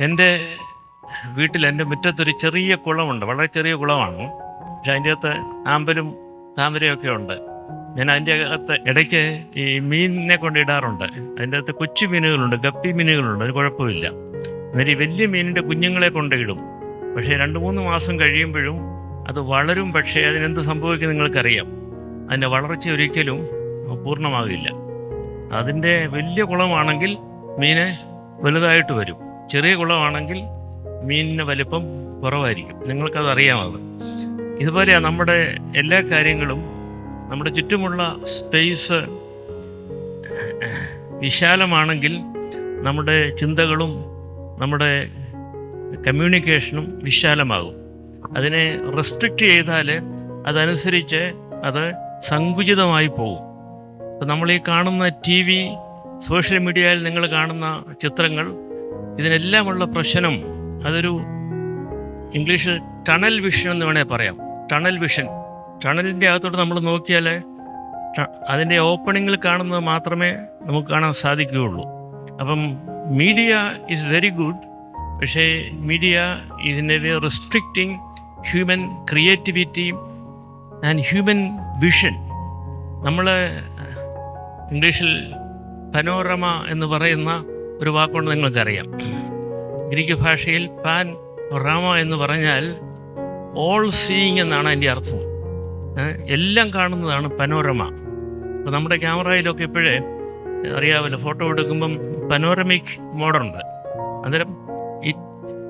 എൻ്റെ വീട്ടിൽ എൻ്റെ മുറ്റത്തൊരു ചെറിയ കുളമുണ്ട്, വളരെ ചെറിയ കുളമാണ്. പക്ഷെ അതിൻ്റെ അകത്ത് ആമ്പലും താമരയൊക്കെ ഉണ്ട്. ഞാൻ അതിൻ്റെ അകത്ത് ഇടയ്ക്ക് ഈ മീനിനെ കൊണ്ടിടാറുണ്ട്. അതിൻ്റെ അകത്ത് കൊച്ചു മീനുകളുണ്ട്, ഗപ്പി മീനുകളുണ്ട്, അത് കുഴപ്പമില്ല. എന്നാൽ ഈ വലിയ മീനിൻ്റെ കുഞ്ഞുങ്ങളെ കൊണ്ടിടും. പക്ഷേ 2-3 മാസം കഴിയുമ്പോഴും അത് വളരും. പക്ഷേ അതിനെന്ത് സംഭവിക്കും നിങ്ങൾക്കറിയാം. അതിൻ്റെ വളർച്ച ഒരിക്കലും പൂർണ്ണമാകില്ല. അതിൻ്റെ വലിയ കുളമാണെങ്കിൽ മീന് വലുതായിട്ട് വരും, ചെറിയ കുളമാണെങ്കിൽ മീനിന് വലിപ്പം കുറവായിരിക്കും. നിങ്ങൾക്കത് അറിയാമത്. ഇതുപോലെയാണ് നമ്മുടെ എല്ലാ കാര്യങ്ങളും. നമ്മുടെ ചുറ്റുമുള്ള സ്പേസ് വിശാലമാണെങ്കിൽ നമ്മുടെ ചിന്തകളും നമ്മുടെ കമ്മ്യൂണിക്കേഷനും വിശാലമാകും. അതിനെ റെസ്ട്രിക്റ്റ് ചെയ്താൽ അതനുസരിച്ച് അത് സങ്കുചിതമായി പോകും. ഇപ്പം നമ്മൾ ഈ കാണുന്ന TV, സോഷ്യൽ മീഡിയയിൽ നിങ്ങൾ കാണുന്ന ചിത്രങ്ങൾ, ഇതിനെല്ലാമുള്ള പ്രശ്നം അതൊരു ഇംഗ്ലീഷിൽ ടണൽ വിഷൻ എന്ന് വേണേൽ പറയാം. Tunnel vision. ടണലിൻ്റെ അകത്തോട്ട് നമ്മൾ നോക്കിയാൽ അതിൻ്റെ ഓപ്പണിങ്ങിൽ കാണുന്നത് മാത്രമേ നമുക്ക് കാണാൻ സാധിക്കുകയുള്ളൂ. അപ്പം മീഡിയ ഈസ് വെരി ഗുഡ്. പക്ഷേ മീഡിയ ഇതിനെ restricting human creativity and human vision. നമ്മൾ ഇംഗ്ലീഷിൽ പനോറമ എന്ന് പറയുന്ന ഒരു വാക്കുകൊണ്ട് നിങ്ങൾക്കറിയാം. ഗ്രീക്ക് ഭാഷയിൽ പാൻ റാമ എന്ന് പറഞ്ഞാൽ ഓൾ സീയിങ് എന്നാണ് അതിൻ്റെ അർത്ഥം. എല്ലാം കാണുന്നതാണ് പനോരമ. അപ്പോൾ നമ്മുടെ ക്യാമറയിലൊക്കെ ഇപ്പോഴേ അറിയാമല്ലോ, ഫോട്ടോ എടുക്കുമ്പം പനോരമിക് മോഡുണ്ട്. അന്നേരം it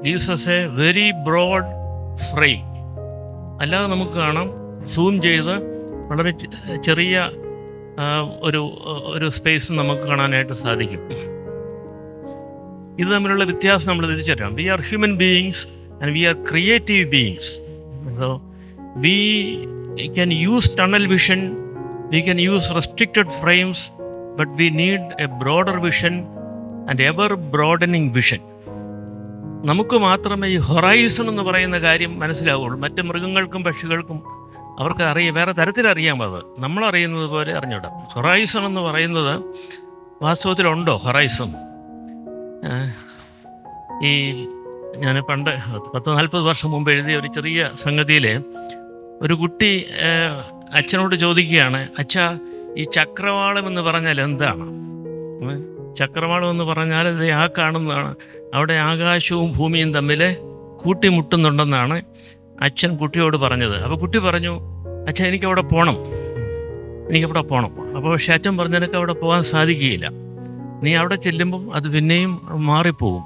gives us a very broad frame. അല്ലാതെ നമുക്ക് കാണാം സൂം ചെയ്ത് വളരെ ചെറിയ ഒരു സ്പേസ് നമുക്ക് കാണാനായിട്ട് സാധിക്കും. ഇത് തമ്മിലുള്ള വ്യത്യാസം നമ്മൾ തിരിച്ചറിയാം. We are human beings and we are creative beings. So we can use tunnel vision, we can use restricted frames, but we need a broader vision and ever broadening vision. നമുക്ക് മാത്രമേ ഈ ഹൊറൈസൺ എന്ന് പറയുന്ന കാര്യം മനസ്സിലാവുള്ളൂ. മറ്റ് മൃഗങ്ങൾക്കും പക്ഷികൾക്കും അവർക്ക് വേറെ തരത്തിലറിയാം. അത് നമ്മളറിയുന്നത് പോലെ അറിഞ്ഞൂടാ. ഹൊറൈസൺ എന്ന് പറയുന്നത് വാസ്തവത്തിലുണ്ടോ ഹൊറൈസൺ? ഈ ഞാൻ പണ്ട് 40 വർഷം മുമ്പ് എഴുതിയ ഒരു ചെറിയ സംഗതിയിൽ ഒരു കുട്ടി അച്ഛനോട് ചോദിക്കുകയാണ്, അച്ഛാ, ഈ ചക്രവാളം എന്ന് പറഞ്ഞാൽ എന്താണ്? ചക്രവാളം എന്ന് പറഞ്ഞാൽ ഇത് കാണുന്നതാണ്, അവിടെ ആകാശവും ഭൂമിയും തമ്മിൽ കൂട്ടിമുട്ടുന്നുണ്ടെന്നാണ് അച്ഛൻ കുട്ടിയോട് പറഞ്ഞത്. അപ്പോൾ കുട്ടി പറഞ്ഞു, അച്ഛാ, എനിക്കവിടെ പോകണം. അപ്പോൾ പക്ഷേ അച്ഛൻ പറഞ്ഞു, നിനക്ക് അവിടെ പോകാൻ സാധിക്കുകയില്ല. നീ അവിടെ ചെല്ലുമ്പം അത് പിന്നെയും മാറിപ്പോകും.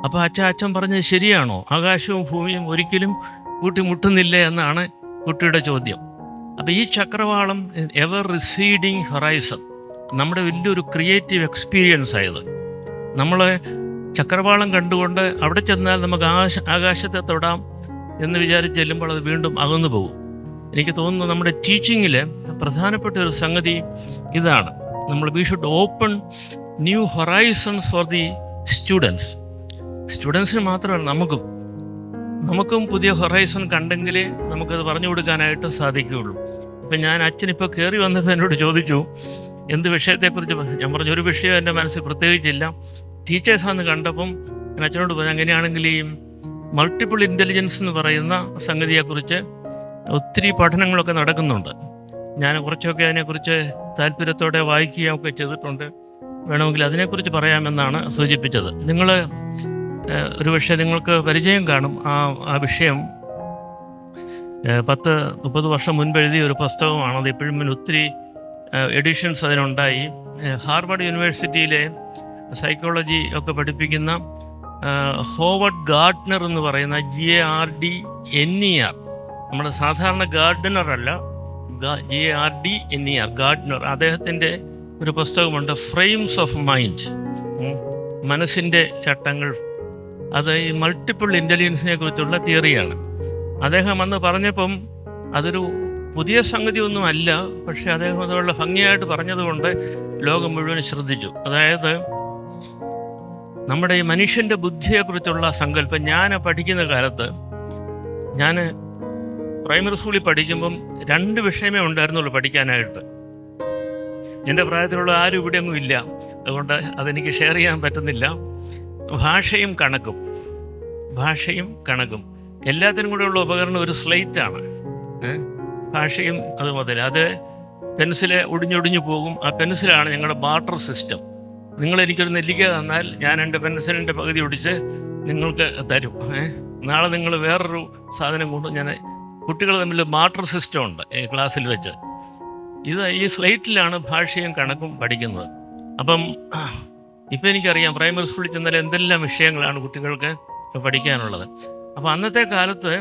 അപ്പോൾ അച്ഛൻ പറഞ്ഞത് ശരിയാണോ? ആകാശവും ഭൂമിയും ഒരിക്കലും കൂട്ടിമുട്ടുന്നില്ല എന്നാണ് കുട്ടിയുടെ ചോദ്യം. അപ്പോൾ ഈ ചക്രവാളം എവർ റിസീഡിങ് ഹൊറൈസൺ നമ്മുടെ വലിയൊരു ക്രിയേറ്റീവ് എക്സ്പീരിയൻസ് ആയത്. നമ്മൾ ചക്രവാളം കണ്ടുകൊണ്ട് അവിടെ ചെന്നാൽ നമുക്ക് ആകാശത്തെ തൊടാം എന്ന് വിചാരിച്ച് ചെല്ലുമ്പോൾ അത് വീണ്ടും അകന്നു പോകും. എനിക്ക് തോന്നുന്നു നമ്മുടെ ടീച്ചിങ്ങിൽ പ്രധാനപ്പെട്ട ഒരു സംഗതി ഇതാണ്. We should open new Horizons for the സ്റ്റുഡൻസിന് മാത്രമല്ല, നമുക്കും പുതിയ ഹൊറൈസൺ കണ്ടെങ്കിലേ നമുക്കത് പറഞ്ഞു കൊടുക്കാനായിട്ട് സാധിക്കുകയുള്ളൂ. ഇപ്പം അച്ഛനിപ്പോൾ കയറി വന്നപ്പോൾ എന്നോട് ചോദിച്ചു എന്ത് വിഷയത്തെക്കുറിച്ച്. ഞാൻ പറഞ്ഞു, ഒരു വിഷയം എൻ്റെ മനസ്സിൽ പ്രത്യേകിച്ചില്ല. ടീച്ചേഴ്സാണെന്ന് കണ്ടപ്പം ഞാൻ അച്ഛനോട് പറഞ്ഞു, അങ്ങനെയാണെങ്കിൽ ഈ മൾട്ടിപ്പിൾ ഇൻ്റലിജൻസ് എന്ന് പറയുന്ന സംഗതിയെക്കുറിച്ച് ഒത്തിരി പഠനങ്ങളൊക്കെ നടക്കുന്നുണ്ട്. ഞാൻ കുറച്ചൊക്കെ അതിനെക്കുറിച്ച് താല്പര്യത്തോടെ വായിക്കുകയൊക്കെ ചെയ്തിട്ടുണ്ട്. വേണമെങ്കിൽ അതിനെക്കുറിച്ച് പറയാമെന്നാണ് സൂചിപ്പിച്ചത്. ഒരു പക്ഷേ നിങ്ങൾക്ക് പരിചയം കാണും ആ വിഷയം. 10-30 വർഷം മുൻപ് എഴുതിയ ഒരു പുസ്തകമാണ്. അത് ഇപ്പോഴും ഒത്തിരി എഡിഷൻസ് അതിനുണ്ടായി. ഹാർവർഡ് യൂണിവേഴ്സിറ്റിയിലെ സൈക്കോളജി ഒക്കെ പഠിപ്പിക്കുന്ന ഹോവർഡ് ഗാർഡ്നർ എന്ന് പറയുന്ന GARDNER, നമ്മുടെ സാധാരണ ഗാർഡനർ അല്ല, GARDNER, ഗാർഡ്നർ. അദ്ദേഹത്തിൻ്റെ ഒരു പുസ്തകമുണ്ട്, ഫ്രെയിംസ് ഓഫ് മൈൻഡ്, മനസ്സിൻ്റെ ചട്ടങ്ങൾ. അത് ഈ മൾട്ടിപ്പിൾ ഇൻ്റലിജൻസിനെ കുറിച്ചുള്ള തിയറിയാണ്. അദ്ദേഹം അന്ന് പറഞ്ഞപ്പം അതൊരു പുതിയ സംഗതി ഒന്നും അല്ല, പക്ഷേ അദ്ദേഹം അതുള്ള ഭംഗിയായിട്ട് പറഞ്ഞതുകൊണ്ട് ലോകം മുഴുവൻ ശ്രദ്ധിച്ചു. അതായത് നമ്മുടെ ഈ മനുഷ്യൻ്റെ ബുദ്ധിയെക്കുറിച്ചുള്ള സങ്കല്പം. ഞാൻ പഠിക്കുന്ന കാലത്ത്, ഞാൻ പ്രൈമറി സ്കൂളിൽ പഠിക്കുമ്പം 2 വിഷയമേ ഉണ്ടായിരുന്നുള്ളൂ പഠിക്കാനായിട്ട്. എൻ്റെ പ്രായത്തിലുള്ള ആരും ഇവിടെ ഒന്നും ഇല്ല, അതുകൊണ്ട് അതെനിക്ക് ഷെയർ ചെയ്യാൻ പറ്റുന്നില്ല. ഭാഷയും കണക്കും എല്ലാത്തിനും കൂടെയുള്ള ഉപകരണം ഒരു സ്ലേറ്റാണ്. ഭാഷയും അത് മുതൽ അത് പെൻസില് ഒടിഞ്ഞൊടിഞ്ഞു പോകും. ആ പെൻസിലാണ് ഞങ്ങളുടെ ബാർട്ടർ സിസ്റ്റം. നിങ്ങളെനിക്കൊരു നെല്ലിക്ക തന്നാൽ ഞാൻ എൻ്റെ പെൻസിലിൻ്റെ പകുതി ഒടിച്ച് നിങ്ങൾക്ക് തരും. നാളെ നിങ്ങൾ വേറൊരു സാധനം കൊണ്ട് ഞാൻ കുട്ടികൾ തമ്മിൽ ബാർട്ടർ സിസ്റ്റം ഉണ്ട് ഈ ക്ലാസ്സിൽ വെച്ച്. ഈ സ്ലേറ്റിലാണ് ഭാഷയും കണക്കും പഠിക്കുന്നത്. അപ്പം ഇപ്പം എനിക്കറിയാം പ്രൈമറി സ്കൂളിൽ ചെന്നാൽ എന്തെല്ലാം വിഷയങ്ങളാണ് കുട്ടികൾക്ക് പഠിക്കാനുള്ളത്. അപ്പോൾ അന്നത്തെ കാലത്ത്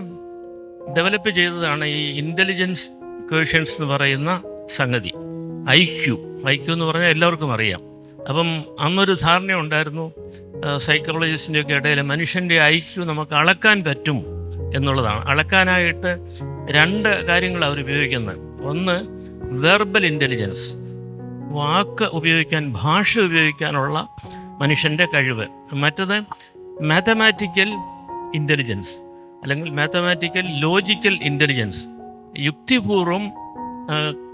ഡെവലപ്പ് ചെയ്തതാണ് ഈ ഇൻ്റലിജൻസ് ക്വസ്റ്റ്യൻസ് എന്ന് പറയുന്ന സംഗതി. IQ എന്ന് പറഞ്ഞാൽ എല്ലാവർക്കും അറിയാം. അപ്പം അന്നൊരു ധാരണ ഉണ്ടായിരുന്നു സൈക്കോളജിസ്റ്റിൻ്റെയൊക്കെ ഇടയിൽ, മനുഷ്യൻ്റെ IQ നമുക്ക് അളക്കാൻ പറ്റും എന്നുള്ളതാണ്. അളക്കാനായിട്ട് 2 കാര്യങ്ങൾ അവർ ഉപയോഗിക്കുന്നത്. ഒന്ന് വെർബൽ ഇൻ്റലിജൻസ്, വാക്ക് ഉപയോഗിക്കാൻ, ഭാഷ ഉപയോഗിക്കാനുള്ള മനുഷ്യൻ്റെ കഴിവ്. മറ്റത് മാത്തമാറ്റിക്കൽ ഇൻ്റലിജൻസ് അല്ലെങ്കിൽ മാത്തമാറ്റിക്കൽ ലോജിക്കൽ ഇൻ്റലിജൻസ്, യുക്തിപൂർവം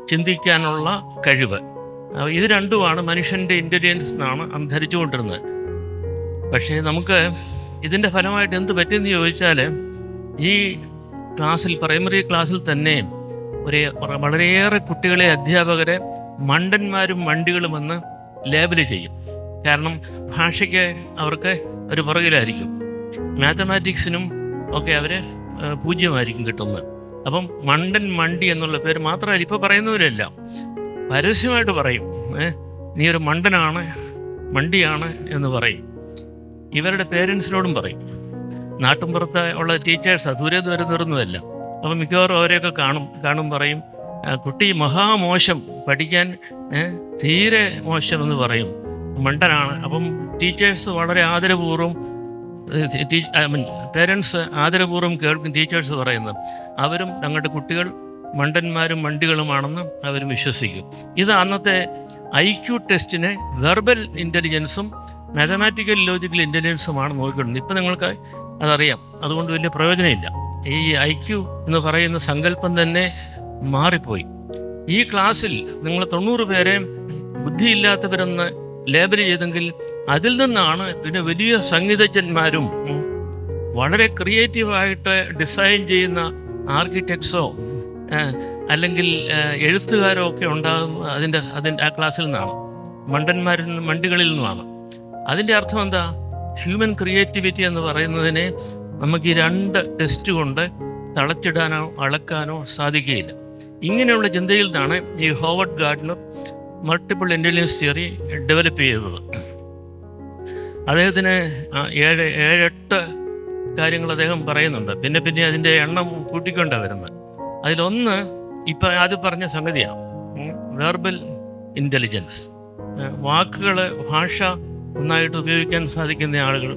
ചിന്തിക്കാനുള്ള കഴിവ്. ഇത് രണ്ടുമാണ് മനുഷ്യൻ്റെ ഇൻ്റലിജൻസ് എന്നാണ് ധരിച്ചുകൊണ്ടിരുന്നത്. പക്ഷേ നമുക്ക് ഇതിൻ്റെ ഫലമായിട്ട് എന്ത് പറ്റിയെന്ന് ചോദിച്ചാൽ, ഈ ക്ലാസ്സിൽ പ്രൈമറി ക്ലാസ്സിൽ തന്നെ വളരെയേറെ കുട്ടികളെ അധ്യാപകരെ മണ്ടന്മാരും മണ്ടികളുമെന്ന് ലേബൽ ചെയ്യും. കാരണം ഭാഷയ്ക്ക് അവർക്ക് ഒരു പുറകിലായിരിക്കും, മാത്തമാറ്റിക്സിനും ഒക്കെ അവർ 0 കിട്ടുന്നത്. അപ്പം മണ്ടൻ മണ്ടി എന്നുള്ള പേര് മാത്രമല്ല, ഇപ്പോൾ പറയുന്നവരെല്ലാം പരസ്യമായിട്ട് പറയും, നീ ഒരു മണ്ടനാണ്, മണ്ടിയാണ് എന്ന് പറയും. ഇവരുടെ പേരൻസിനോടും പറയും. നാട്ടിൻപുറത്ത് ഉള്ള ടീച്ചേഴ്സാണ്, ദൂരെ വരുന്നവരൊന്നുമല്ല. അപ്പം മിക്കവാറും അവരെയൊക്കെ കാണും പറയും, കുട്ടി മഹാമോശം, പഠിക്കാൻ തീരെ മോശം എന്ന് പറയും, മണ്ടനാണ്. അപ്പം ടീച്ചേഴ്സ് വളരെ ആദരപൂർവ്വം, പേരൻസ് ആദരപൂർവ്വം കേൾക്കും ടീച്ചേഴ്സ് പറയുന്നത്. അവരും തങ്ങളുടെ കുട്ടികൾ മണ്ടന്മാരും മണ്ടികളുമാണെന്ന് അവരും വിശ്വസിക്കും. ഇത് അന്നത്തെ IQ ടെസ്റ്റിനെ വെർബൽ ഇൻ്റലിജൻസും മാത്തമാറ്റിക്കൽ ലോജിക്കൽ ഇൻ്റലിജൻസുമാണ് നോക്കിക്കൊണ്ടിരുന്നത്. ഇപ്പം നിങ്ങൾക്ക് അതറിയാം, അതുകൊണ്ട് വലിയ പ്രയോജനമില്ല. ഈ IQ എന്ന് പറയുന്ന സങ്കല്പം തന്നെ മാറിപ്പോയി. ഈ ക്ലാസ്സിൽ നിങ്ങൾ 90 പേരെ ബുദ്ധിയില്ലാത്തവരെന്ന് ലേബൽ ചെയ്തെങ്കിൽ അതിൽ നിന്നാണ് പിന്നെ വലിയ സംഗീതജ്ഞന്മാരും വളരെ ക്രിയേറ്റീവായിട്ട് ഡിസൈൻ ചെയ്യുന്ന ആർക്കിടെക്ട്സോ അല്ലെങ്കിൽ എഴുത്തുകാരോ ഒക്കെ ഉണ്ടാകുന്ന അതിൻ്റെ ആ ക്ലാസ്സിൽ നിന്നാണ്, മണ്ടികളിൽ നിന്നുമാണ്. അതിൻ്റെ അർത്ഥം എന്താ? ഹ്യൂമൻ ക്രിയേറ്റിവിറ്റി എന്ന് പറയുന്നതിനെ നമുക്ക് ഈ 2 ടെസ്റ്റ് കൊണ്ട് തളച്ചിടാനോ അളക്കാനോ സാധിക്കുകയില്ല. ഇങ്ങനെയുള്ള ചിന്തയിൽ നിന്നാണ് ഈ Howard Gardner multiple intelligence theory develop ചെയ്തത്. അദ്ദേഹത്തിന് 7-8 കാര്യങ്ങൾ അദ്ദേഹം പറയുന്നുണ്ട്. പിന്നെ അതിൻ്റെ എണ്ണം കൂട്ടിക്കൊണ്ടാണ് വരുന്നത്. അതിലൊന്ന് ഇപ്പം ആദ്യം പറഞ്ഞ സംഗതിയാണ് വെർബൽ ഇൻ്റലിജൻസ്. വാക്കുകൾ, ഭാഷ നന്നായിട്ട് ഉപയോഗിക്കാൻ സാധിക്കുന്ന ആളുകൾ,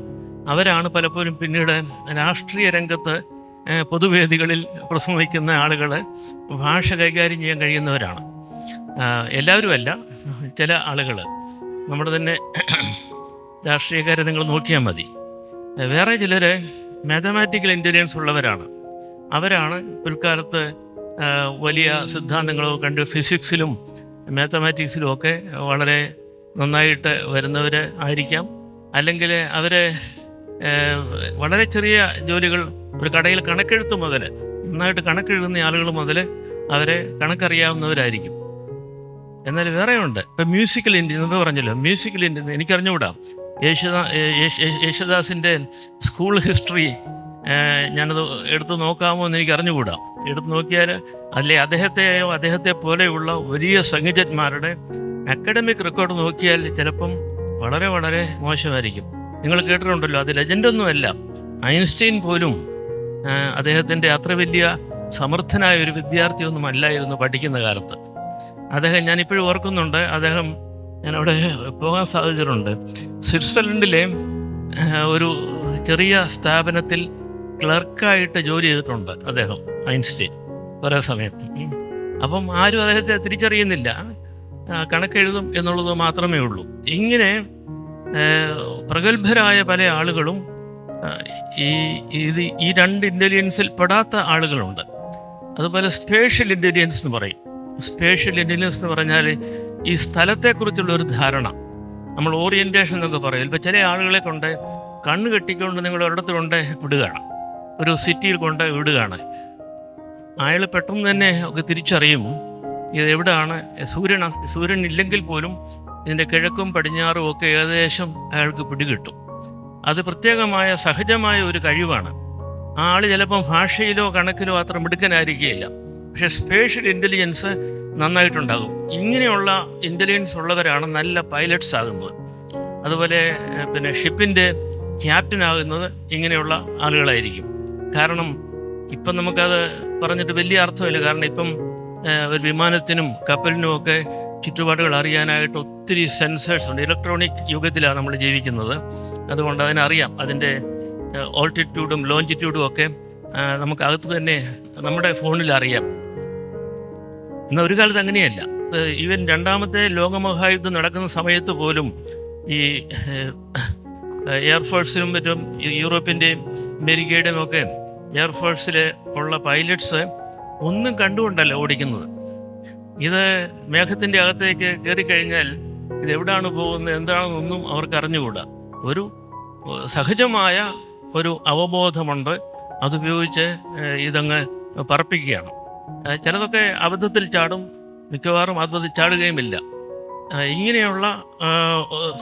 അവരാണ് പലപ്പോഴും പിന്നീട് രാഷ്ട്രീയ രംഗത്ത് പൊതുവേദികളിൽ പ്രസംഗിക്കുന്ന ആളുകൾ. ഭാഷ കൈകാര്യം ചെയ്യാൻ കഴിയുന്നവരാണ്. എല്ലാവരും അല്ല, ചില ആളുകൾ. നമ്മുടെ തന്നെ രാഷ്ട്രീയക്കാരെ നിങ്ങൾ നോക്കിയാൽ മതി. വേറെ ചിലർ മാത്തമാറ്റിക്കൽ ഇൻ്റലിജൻസ് ഉള്ളവരാണ്. അവരാണ് പിൽക്കാലത്ത് വലിയ സിദ്ധാന്തങ്ങളോ കണ്ട് ഫിസിക്സിലും മാത്തമാറ്റിക്സിലും ഒക്കെ വളരെ നന്നായിട്ട് വരുന്നവർ ആയിരിക്കാം. അല്ലെങ്കിൽ അവരെ വളരെ ചെറിയ ജോലികൾ, ഒരു കടയിൽ കണക്കെഴുത്ത് മുതൽ, നന്നായിട്ട് കണക്കെഴുതുന്ന ആളുകൾ മുതൽ അവരെ കണക്കറിയാവുന്നവരായിരിക്കും. എന്നാൽ വേറെയുണ്ട്. ഇപ്പം മ്യൂസിക്കൽ ഇൻ്റലിജൻസ് എന്ന് പറഞ്ഞല്ലോ, മ്യൂസിക്കൽ ഇൻ്റലിജൻസ് എനിക്കറിഞ്ഞുകൂടാ. യേശുദാസിൻ്റെ സ്കൂൾ ഹിസ്റ്ററി ഞാനത് എടുത്ത് നോക്കാമോ എന്ന് എനിക്ക് അറിഞ്ഞുകൂടാ. എടുത്ത് നോക്കിയാൽ അതിലെ അദ്ദേഹത്തെ പോലെയുള്ള വലിയ സംഗീതജ്ഞന്മാരുടെ അക്കാഡമിക് റെക്കോർഡ് നോക്കിയാൽ ചിലപ്പം വളരെ വളരെ മോശമായിരിക്കും. നിങ്ങൾ കേട്ടിട്ടുണ്ടല്ലോ, അത് ലെജൻഡൊന്നുമല്ല. ഐൻസ്റ്റീൻ പോലും അദ്ദേഹത്തിൻ്റെ അത്ര വലിയ സമർത്ഥനായ ഒരു വിദ്യാർത്ഥിയൊന്നും അല്ലായിരുന്നു പഠിക്കുന്ന കാലത്ത്. അദ്ദേഹം, ഞാനിപ്പോഴും ഓർക്കുന്നുണ്ട്, ഞാനവിടെ പോകാൻ സാധിച്ചിട്ടുണ്ട്. സ്വിറ്റ്സർലൻഡിലെ ഒരു ചെറിയ സ്ഥാപനത്തിൽ ക്ലർക്കായിട്ട് ജോലി ചെയ്തിട്ടുണ്ട് അദ്ദേഹം, ഐൻസ്റ്റീൻ, കുറേ സമയം. അപ്പം ആരും അദ്ദേഹത്തെ തിരിച്ചറിയുന്നില്ല, കണക്കെഴുതും എന്നുള്ളത് മാത്രമേ ഉള്ളൂ. ഇങ്ങനെ പ്രഗത്ഭരായ പല ആളുകളും ഈ 2 ഇൻ്റലിജൻസിൽ പെടാത്ത ആളുകളുണ്ട്. അതുപോലെ സ്പേഷ്യൽ ഇൻ്റലിജൻസ് എന്ന് പറയും. സ്പേഷ്യൽ ഇൻ്റലിജൻസ് എന്ന് പറഞ്ഞാൽ ഈ സ്ഥലത്തെക്കുറിച്ചുള്ള ഒരു ധാരണ, നമ്മൾ ഓറിയൻറ്റേഷൻ എന്നൊക്കെ പറയും. ഇപ്പോൾ ചില ആളുകളെ കൊണ്ട് കണ്ണ് കെട്ടിക്കൊണ്ട് നിങ്ങൾ ഒരിടത്ത് കൊണ്ട് വിടുകയാണ്, ഒരു സിറ്റിയിൽ കൊണ്ട് വിടുകയാണ്. അയാൾ പെട്ടെന്ന് തന്നെ ഒക്കെ തിരിച്ചറിയും ഇത് എവിടെയാണ്. സൂര്യൻ ഇല്ലെങ്കിൽ പോലും ഇതിൻ്റെ കിഴക്കും പടിഞ്ഞാറും ഒക്കെ ഏകദേശം അയാൾക്ക് പിടികിട്ടും. അത് പ്രത്യേകമായ സഹജമായ ഒരു കഴിവാണ്. ആ ആൾ ചിലപ്പം ഭാഷയിലോ കണക്കിലോ അത്ര മിടുക്കനായിരിക്കുകയില്ല, പക്ഷേ സ്പേഷ്യൽ ഇൻ്റലിജൻസ് നന്നായിട്ടുണ്ടാകും. ഇങ്ങനെയുള്ള ഇൻ്റലിജൻസ് ഉള്ളവരാണ് നല്ല പൈലറ്റ്സ് ആകുന്നത്. അതുപോലെ പിന്നെ ഷിപ്പിൻ്റെ ക്യാപ്റ്റൻ ആകുന്നത് ഇങ്ങനെയുള്ള ആളുകളായിരിക്കും. കാരണം ഇപ്പം നമുക്കത് പറഞ്ഞിട്ട് വലിയ അർത്ഥമില്ല. കാരണം ഇപ്പം ഒരു വിമാനത്തിനും കപ്പലിനും ഒക്കെ ചുറ്റുപാടുകൾ അറിയാനായിട്ട് ഒത്തിരി സെൻസേഴ്സ് ഉണ്ട്. ഇലക്ട്രോണിക് യുഗത്തിലാണ് നമ്മൾ ജീവിക്കുന്നത്. അതുകൊണ്ട് അതിനറിയാം, അതിൻ്റെ ഓൾട്ടിറ്റ്യൂഡും ലോഞ്ചിറ്റ്യൂഡും ഒക്കെ നമുക്കകത്ത് തന്നെ നമ്മുടെ ഫോണിൽ അറിയാം. എന്നാൽ ഒരു കാലത്ത് അങ്ങനെയല്ല. ഈവൻ രണ്ടാമത്തെ ലോകമഹായുദ്ധം നടക്കുന്ന സമയത്ത് പോലും ഈ എയർഫോഴ്സിനും മറ്റും യൂറോപ്പിൻ്റെയും അമേരിക്കയുടെയും ഒക്കെ എയർഫോഴ്സിൽ ഉള്ള പൈലറ്റ്സ് ഒന്നും കണ്ടുകൊണ്ടല്ല ഓടിക്കുന്നത്. ഇത് മേഘത്തിൻ്റെ അകത്തേക്ക് കയറിക്കഴിഞ്ഞാൽ ഇതെവിടാണ് പോകുന്നത് എന്താണെന്നൊന്നും അവർക്ക് അറിഞ്ഞുകൂടാ. ഒരു സഹജമായ ഒരു അവബോധമുണ്ട്, അതുപയോഗിച്ച് ഇതങ്ങ് പറപ്പിക്കുകയാണ്. ചിലതൊക്കെ അബദ്ധത്തിൽ ചാടും, മിക്കവാറും അബദ്ധത്തിൽ ചാടുകയുമില്ല. ഇങ്ങനെയുള്ള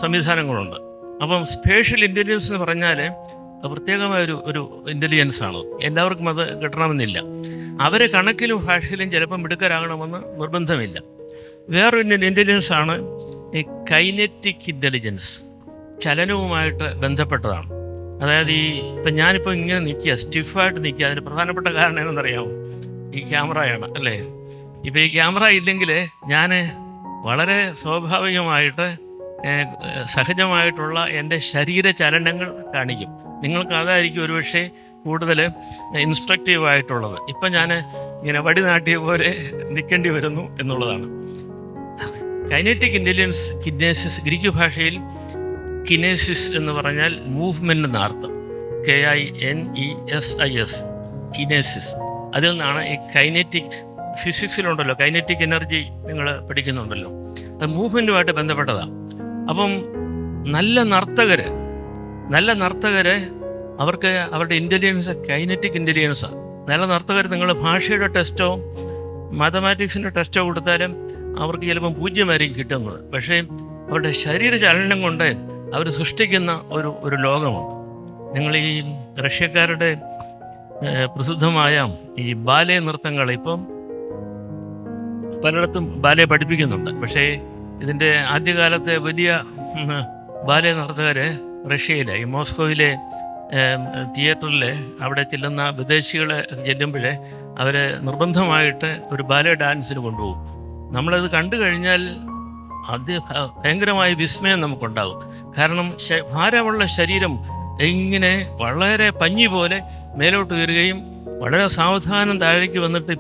സംവിധാനങ്ങളുണ്ട്. അപ്പം സ്പേഷ്യൽ ഇൻ്റലിജൻസ് എന്ന് പറഞ്ഞാൽ പ്രത്യേകമായൊരു ഒരു ഇൻ്റലിജൻസാണ്. എല്ലാവർക്കും അത് കിട്ടണമെന്നില്ല. അവരെ കണക്കിലും ഭാഷയിലും ചിലപ്പം മിടുക്കരാകണമെന്ന് നിർബന്ധമില്ല. വേറൊരു ഇൻ്റലിജൻസാണ് ഈ കൈനറ്റിക് ഇൻ്റലിജൻസ്, ചലനവുമായിട്ട് ബന്ധപ്പെട്ടതാണ്. അതായത് ഇപ്പം ഞാനിപ്പോൾ ഇങ്ങനെ നിൽക്കുക, സ്റ്റിഫായിട്ട് നിൽക്കുക. അതിന് പ്രധാനപ്പെട്ട കാരണം എന്താണെന്നറിയാമോ? ഈ ക്യാമറയാണ്, അല്ലേ? ഇപ്പോൾ ഈ ക്യാമറ ഇല്ലെങ്കിൽ ഞാൻ വളരെ സ്വാഭാവികമായിട്ട് സഹജമായിട്ടുള്ള എൻ്റെ ശരീര ചലനങ്ങൾ കാണിക്കും. നിങ്ങൾക്ക് അതായിരിക്കും ഒരുപക്ഷെ കൂടുതൽ ഇൻസ്ട്രക്റ്റീവായിട്ടുള്ളത്. ഇപ്പം ഞാൻ ഇങ്ങനെ വടി നാട്ടിയ പോലെ നിൽക്കേണ്ടി വരുന്നു എന്നുള്ളതാണ്. കൈനറ്റിക് ഇൻ്റലിജൻസ്, കിനേസിസ്, ഗ്രീക്ക് ഭാഷയിൽ കിനേസിസ് എന്ന് പറഞ്ഞാൽ മൂവ്മെൻ്റ് എന്ന അർത്ഥം. KINESIS, കിനേസിസ്. അതിൽ നിന്നാണ് ഈ കൈനറ്റിക്. ഫിസിക്സിലുണ്ടല്ലോ കൈനറ്റിക് എനർജി, നിങ്ങൾ പഠിക്കുന്നുണ്ടല്ലോ, അത് മൂവ്മെൻറ്റുമായിട്ട് ബന്ധപ്പെട്ടതാണ്. അപ്പം നല്ല നർത്തകർ അവർക്ക് അവരുടെ ഇൻ്റലിജൻസ് കൈനറ്റിക് ഇൻ്റലിജൻസാണ്. നല്ല നർത്തകർ നിങ്ങൾ ഭാഷയുടെ ടെസ്റ്റോ മാത്തമാറ്റിക്സിൻ്റെ ടെസ്റ്റോ കൊടുത്താലും അവർക്ക് ചിലപ്പം 0 കിട്ടുന്നത്. പക്ഷേ അവരുടെ ശരീരചലനം കൊണ്ട് അവർ സൃഷ്ടിക്കുന്ന ഒരു ലോകമുണ്ട്. നിങ്ങൾ ഈ റഷ്യക്കാരുടെ പ്രസിദ്ധമായ ഈ ബാലെ നൃത്തങ്ങൾ ഇപ്പം പലയിടത്തും ബാലെ പഠിപ്പിക്കുന്നുണ്ട്. പക്ഷേ ഇതിൻ്റെ ആദ്യകാലത്തെ വലിയ ബാലെ നർത്തകർ റഷ്യയിലെ ഈ മോസ്കോയിലെ തിയേറ്ററിൽ അവിടെ ചെല്ലുന്ന വിദേശികളെ ചെല്ലുമ്പോൾ അവരെ നിർബന്ധമായിട്ട് ഒരു ബാലെ ഡാൻസിന് കൊണ്ടുപോകും. നമ്മളത് കണ്ടു കഴിഞ്ഞാൽ ഭയങ്കരമായ വിസ്മയം നമുക്കുണ്ടാകും. കാരണം ഭാരമുള്ള ശരീരം ഇങ്ങനെ വളരെ പഞ്ഞി പോലെ മേലോട്ട് ഉയരുകയും വളരെ സാവധാനം താഴേക്ക് വന്നിട്ട്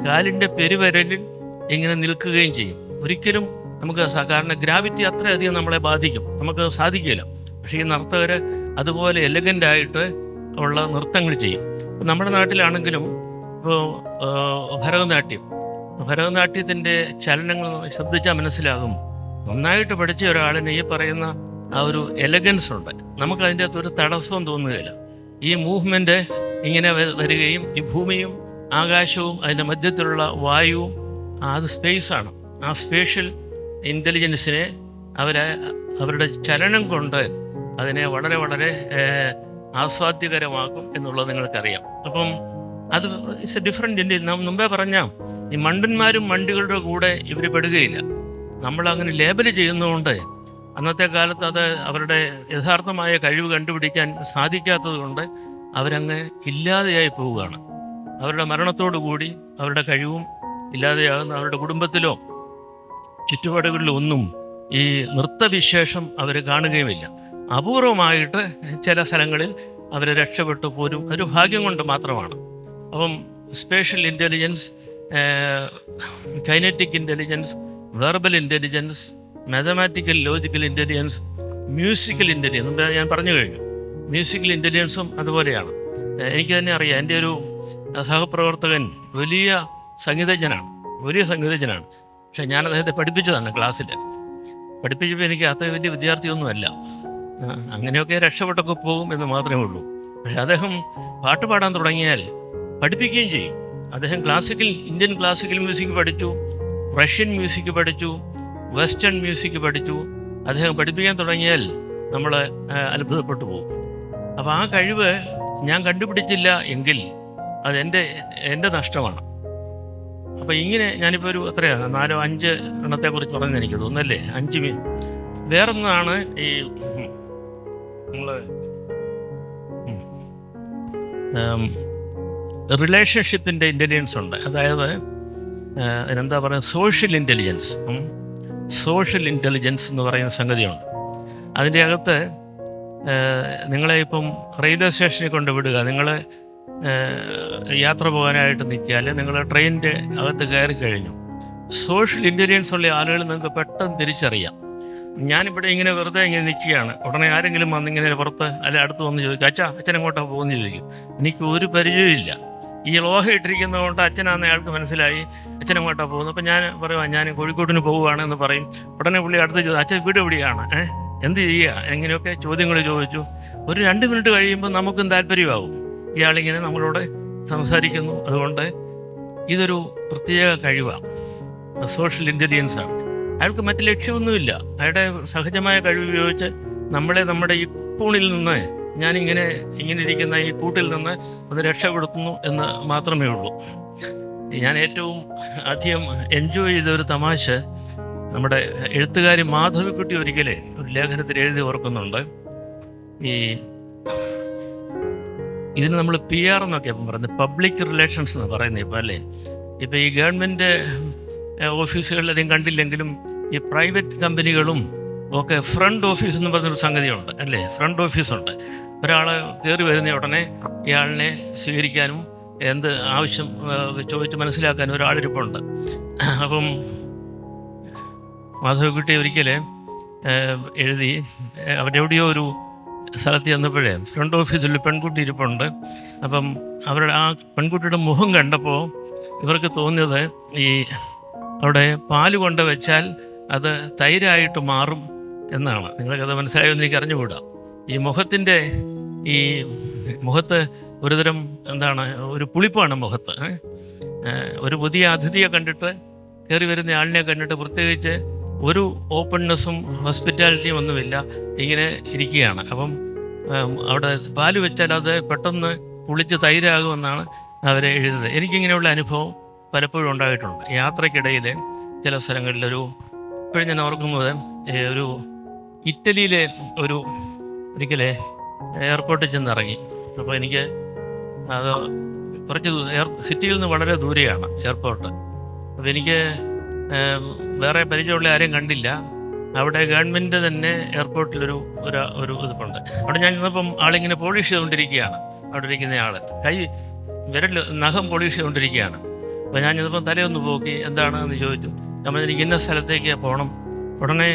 കാലിൻ്റെ പെരുവിരലിൽ ഇങ്ങനെ നിൽക്കുകയും ചെയ്യും. ഒരിക്കലും നമുക്ക് കാരണം ഗ്രാവിറ്റി അത്രയധികം നമ്മളെ ബാധിക്കും, നമുക്ക് സാധിക്കില്ല. പക്ഷേ ഈ നർത്തകർ അതുപോലെ എലഗൻ്റായിട്ട് ഉള്ള നൃത്തങ്ങൾ ചെയ്യും. നമ്മുടെ നാട്ടിലാണെങ്കിലും ഇപ്പോൾ ഭരതനാട്യത്തിൻ്റെ ചലനങ്ങൾ ശ്രദ്ധിച്ചാൽ മനസ്സിലാകും. നന്നായിട്ട് പഠിച്ച ഒരാളിന് ഈ പറയുന്ന ആ ഒരു എലഗൻസ് ഉണ്ട്. നമുക്കതിൻ്റെ അകത്ത് ഒരു തടസ്സവും തോന്നുകയില്ല. ഈ മൂവ്മെൻറ്റ് ഇങ്ങനെ വരികയും ഈ ഭൂമിയും ആകാശവും അതിൻ്റെ മധ്യത്തിലുള്ള വായുവും അത് സ്പേസാണ്. ആ സ്പേഷ്യൽ ഇൻ്റലിജൻസിനെ അവരുടെ ചലനം കൊണ്ട് അതിനെ വളരെ വളരെ ആസ്വാദ്യകരമാക്കും എന്നുള്ളത് നിങ്ങൾക്കറിയാം. അപ്പം അത് ഇറ്റ്സ് എ ഡിഫറെൻ്റ്. നാം മുമ്പേ പറഞ്ഞാൽ ഈ മണ്ടന്മാരും മണ്ടികളുടെ കൂടെ ഇവർ പെടുകയില്ല. നമ്മളങ്ങനെ ലേബൽ ചെയ്യുന്നതുകൊണ്ട് അന്നത്തെ കാലത്ത് അത് അവരുടെ യഥാർത്ഥമായ കഴിവ് കണ്ടുപിടിക്കാൻ സാധിക്കാത്തത് കൊണ്ട് അവരങ്ങ് ഇല്ലാതെയായി പോവുകയാണ്. അവരുടെ മരണത്തോടു കൂടി അവരുടെ കഴിവും ഇല്ലാതെയാകുന്ന, അവരുടെ കുടുംബത്തിലോ ചുറ്റുപാടുകളിലോ ഒന്നും ഈ നൃത്തവിശേഷം അവർ കാണുകയുമില്ല. അപൂർവമായിട്ട് ചില സ്ഥലങ്ങളിൽ അവർ രക്ഷപ്പെട്ടു പോരും, ഒരു ഭാഗ്യം കൊണ്ട് മാത്രമാണ്. അപ്പം spatial intelligence, kinetic intelligence, verbal intelligence, mathematical logical intelligence, musical intelligence ഞാൻ പറഞ്ഞു കഴിഞ്ഞു. മ്യൂസിക്കൽ ഇൻ്റലിജൻസും അതുപോലെയാണ്. എനിക്ക് തന്നെ അറിയാം, എൻ്റെ ഒരു സഹപ്രവർത്തകൻ വലിയ സംഗീതജ്ഞനാണ്. പക്ഷേ ഞാൻ അദ്ദേഹത്തെ പഠിപ്പിച്ചതാണ്. ക്ലാസ്സിൽ പഠിപ്പിച്ചപ്പോൾ എനിക്ക് അത്ര വലിയ വിദ്യാർത്ഥിയൊന്നുമല്ല. അങ്ങനെയൊക്കെ രക്ഷപ്പെട്ടൊക്കെ പോകും എന്ന് മാത്രമേ ഉള്ളൂ. പക്ഷെ അദ്ദേഹം പാട്ട് പാടാൻ തുടങ്ങിയാൽ പഠിപ്പിക്കുകയും ചെയ്യും. അദ്ദേഹം ഇന്ത്യൻ ക്ലാസിക്കൽ മ്യൂസിക് പഠിച്ചു, റഷ്യൻ മ്യൂസിക് പഠിച്ചു, വെസ്റ്റേൺ മ്യൂസിക് പഠിച്ചു. അദ്ദേഹം പഠിപ്പിക്കാൻ തുടങ്ങിയാൽ നമ്മൾ അത്ഭുതപ്പെട്ടു പോകും. അപ്പോൾ ആ കഴിവ് ഞാൻ കണ്ടുപിടിച്ചില്ല എങ്കിൽ അത് എൻ്റെ നഷ്ടമാണ്. അപ്പോൾ ഇങ്ങനെ ഞാനിപ്പോൾ ഒരു എത്രയാണ് 4-5 എണ്ണത്തെക്കുറിച്ച് പറഞ്ഞ് എനിക്ക് തോന്നുന്നല്ലേ 5 വേറൊന്നാണ് ഈ നമ്മൾ റിലേഷൻഷിപ്പിൻ്റെ ഇൻ്റലിജൻസ് ഉണ്ട്. അതായത് എന്താ പറയുക, സോഷ്യൽ ഇൻ്റലിജൻസ് എന്ന് പറയുന്ന സംഗതിയുണ്ട്. അതിൻ്റെ അകത്ത് നിങ്ങളെ ഇപ്പം റെയിൽവേ സ്റ്റേഷനിൽ കൊണ്ടുവിടുക, നിങ്ങൾ യാത്ര പോകാനായിട്ട് നിൽക്കിയാൽ നിങ്ങൾ ട്രെയിനിൻ്റെ അകത്ത് കയറി കഴിഞ്ഞു. സോഷ്യൽ ഇൻ്റലിജൻസ് ഉള്ള ആളുകൾ നിങ്ങൾക്ക് പെട്ടെന്ന് തിരിച്ചറിയാം. ഞാനിവിടെ ഇങ്ങനെ വെറുതെ ഇങ്ങനെ നിൽക്കുകയാണ്, ഉടനെ ആരെങ്കിലും വന്നിങ്ങനെ പുറത്ത് അല്ലെ അടുത്ത് വന്ന് ചോദിക്കും, അച്ഛൻ എങ്ങോട്ടാണ് പോകുന്നത് ചോദിക്കും. എനിക്ക് ഒരു പരിചയമില്ല. ഈ ലോഹ ഇട്ടിരിക്കുന്നതുകൊണ്ട് അച്ഛനാണെന്ന് അയാൾക്ക് മനസ്സിലായി അച്ഛൻ എങ്ങോട്ടാണ് പോകുന്നത്. അപ്പം ഞാൻ പറയുക ഞാൻ കോഴിക്കോട്ടിന് പോവുകയാണെന്ന് പറയും. ഉടനെ പുള്ളി അടുത്ത് ചോദിച്ചു, അച്ഛൻ വീട് എവിടെയാണ്, എന്ത് ചെയ്യുക, എങ്ങനെയൊക്കെ ചോദ്യങ്ങൾ ചോദിച്ചു. ഒരു 2 മിനിറ്റ് കഴിയുമ്പോൾ നമുക്കും താല്പര്യമാകും ഇയാളിങ്ങനെ നമ്മളോട് സംസാരിക്കുന്നു. അതുകൊണ്ട് ഇതൊരു പ്രത്യേക കഴിവാണ്, സോഷ്യൽ ഇൻ്റലിജൻസാണ്. അയാൾക്ക് മറ്റ് ലക്ഷ്യമൊന്നുമില്ല. അയാളുടെ സഹജമായ കഴിവ് ഉപയോഗിച്ച് നമ്മളെ നമ്മുടെ ഈ കൂണിൽ നിന്ന്, ഇങ്ങനെ ഇരിക്കുന്ന ഈ കൂട്ടിൽ നിന്ന് ഒന്ന് രക്ഷപ്പെടുത്തുന്നു എന്ന് മാത്രമേ ഉള്ളൂ. ഞാൻ ഏറ്റവും അധികം എൻജോയ് ചെയ്ത ഒരു തമാശ, നമ്മുടെ എഴുത്തുകാരി മാധവിക്കുട്ടി ഒരിക്കലേ ഒരു ലേഖനത്തിൽ എഴുതി ഓർക്കുന്നുണ്ട്. ഇതിന് നമ്മൾ PR എന്നൊക്കെ ഇപ്പം പറയുന്നത്, പബ്ലിക് റിലേഷൻസ് എന്ന് പറയുന്നത്. ഇപ്പം അല്ലേ, ഇപ്പം ഈ ഗവൺമെൻറ് ഓഫീസുകളിലധികം കണ്ടില്ലെങ്കിലും ഈ പ്രൈവറ്റ് കമ്പനികളും ഒക്കെ ഫ്രണ്ട് ഓഫീസ് എന്ന് പറഞ്ഞൊരു സംഗതിയുണ്ട് അല്ലേ. ഫ്രണ്ട് ഓഫീസുണ്ട്. ഒരാൾ കയറി വരുന്ന ഉടനെ ഇയാളിനെ സ്വീകരിക്കാനും എന്ത് ആവശ്യം ചോദിച്ച് മനസ്സിലാക്കാനും ഒരാളിരിപ്പുണ്ട്. അപ്പം മാധവിക്കുട്ടി ഒരിക്കൽ എഴുതി, അവരെവിടെയോ ഒരു സ്ഥലത്ത് ചെന്നപ്പോഴേ ഫ്രണ്ട് ഓഫീസിൽ പെൺകുട്ടി ഇരിപ്പുണ്ട്. അപ്പം അവരുടെ ആ പെൺകുട്ടിയുടെ മുഖം കണ്ടപ്പോൾ ഇവർക്ക് തോന്നിയത് ഈ അവിടെ പാല് കൊണ്ട് വെച്ചാൽ അത് തൈരായിട്ട് മാറും എന്നാണ്. നിങ്ങൾക്കത് മനസ്സിലായെന്ന് എനിക്ക് അറിഞ്ഞുകൂടാ. ഈ മുഖത്ത് ഒരുതരം ഒരു പുളിപ്പാണ് മുഖത്ത്. ഒരു പുതിയ അതിഥിയെ കണ്ടിട്ട്, കയറി വരുന്ന ആളിനെ കണ്ടിട്ട് പ്രത്യേകിച്ച് ഒരു ഓപ്പൺനെസ്സും ഹോസ്പിറ്റാലിറ്റിയും ഒന്നുമില്ല, ഇങ്ങനെ ഇരിക്കുകയാണ്. അപ്പം അവിടെ പാല് വെച്ചാൽ അത് പെട്ടെന്ന് പുളിച്ച് തൈരാകുമെന്നാണ് അവർ എഴുതുന്നത്. എനിക്കിങ്ങനെയുള്ള അനുഭവം പലപ്പോഴും ഉണ്ടായിട്ടുണ്ട്. യാത്രക്കിടയിൽ ചില സ്ഥലങ്ങളിൽ ഇപ്പോഴും ഞാൻ ഓർക്കുന്നത്, ഒരു ഇറ്റലിയിലെ ഒരിക്കലെ എയർപോർട്ടിൽ ചെന്നിറങ്ങി. അപ്പോൾ എനിക്ക് അത് കുറച്ച് സിറ്റിയിൽ നിന്ന് വളരെ ദൂരെയാണ് എയർപോർട്ട്. അപ്പോൾ എനിക്ക് വേറെ പരിചയമുള്ള ആരെയും കണ്ടില്ല. അവിടെ ഗവൺമെൻറ് തന്നെ എയർപോർട്ടിലൊരു ഇതുണ്ട്. അവിടെ ഞാൻ ചെന്നപ്പം ആളിങ്ങനെ പോളിഷ് ചെയ്തുകൊണ്ടിരിക്കുകയാണ്. അവിടെ ഇരിക്കുന്ന ആൾ നഖം പോളിഷ് ചെയ്തുകൊണ്ടിരിക്കുകയാണ്. അപ്പോൾ ഞാൻ ചെന്നപ്പം തലയൊന്ന് പോക്കി, എന്താണെന്ന് ചോദിച്ചു. നമ്മൾ എനിക്ക് ഇന്ന സ്ഥലത്തേക്ക് പോകണം. ഉടനെ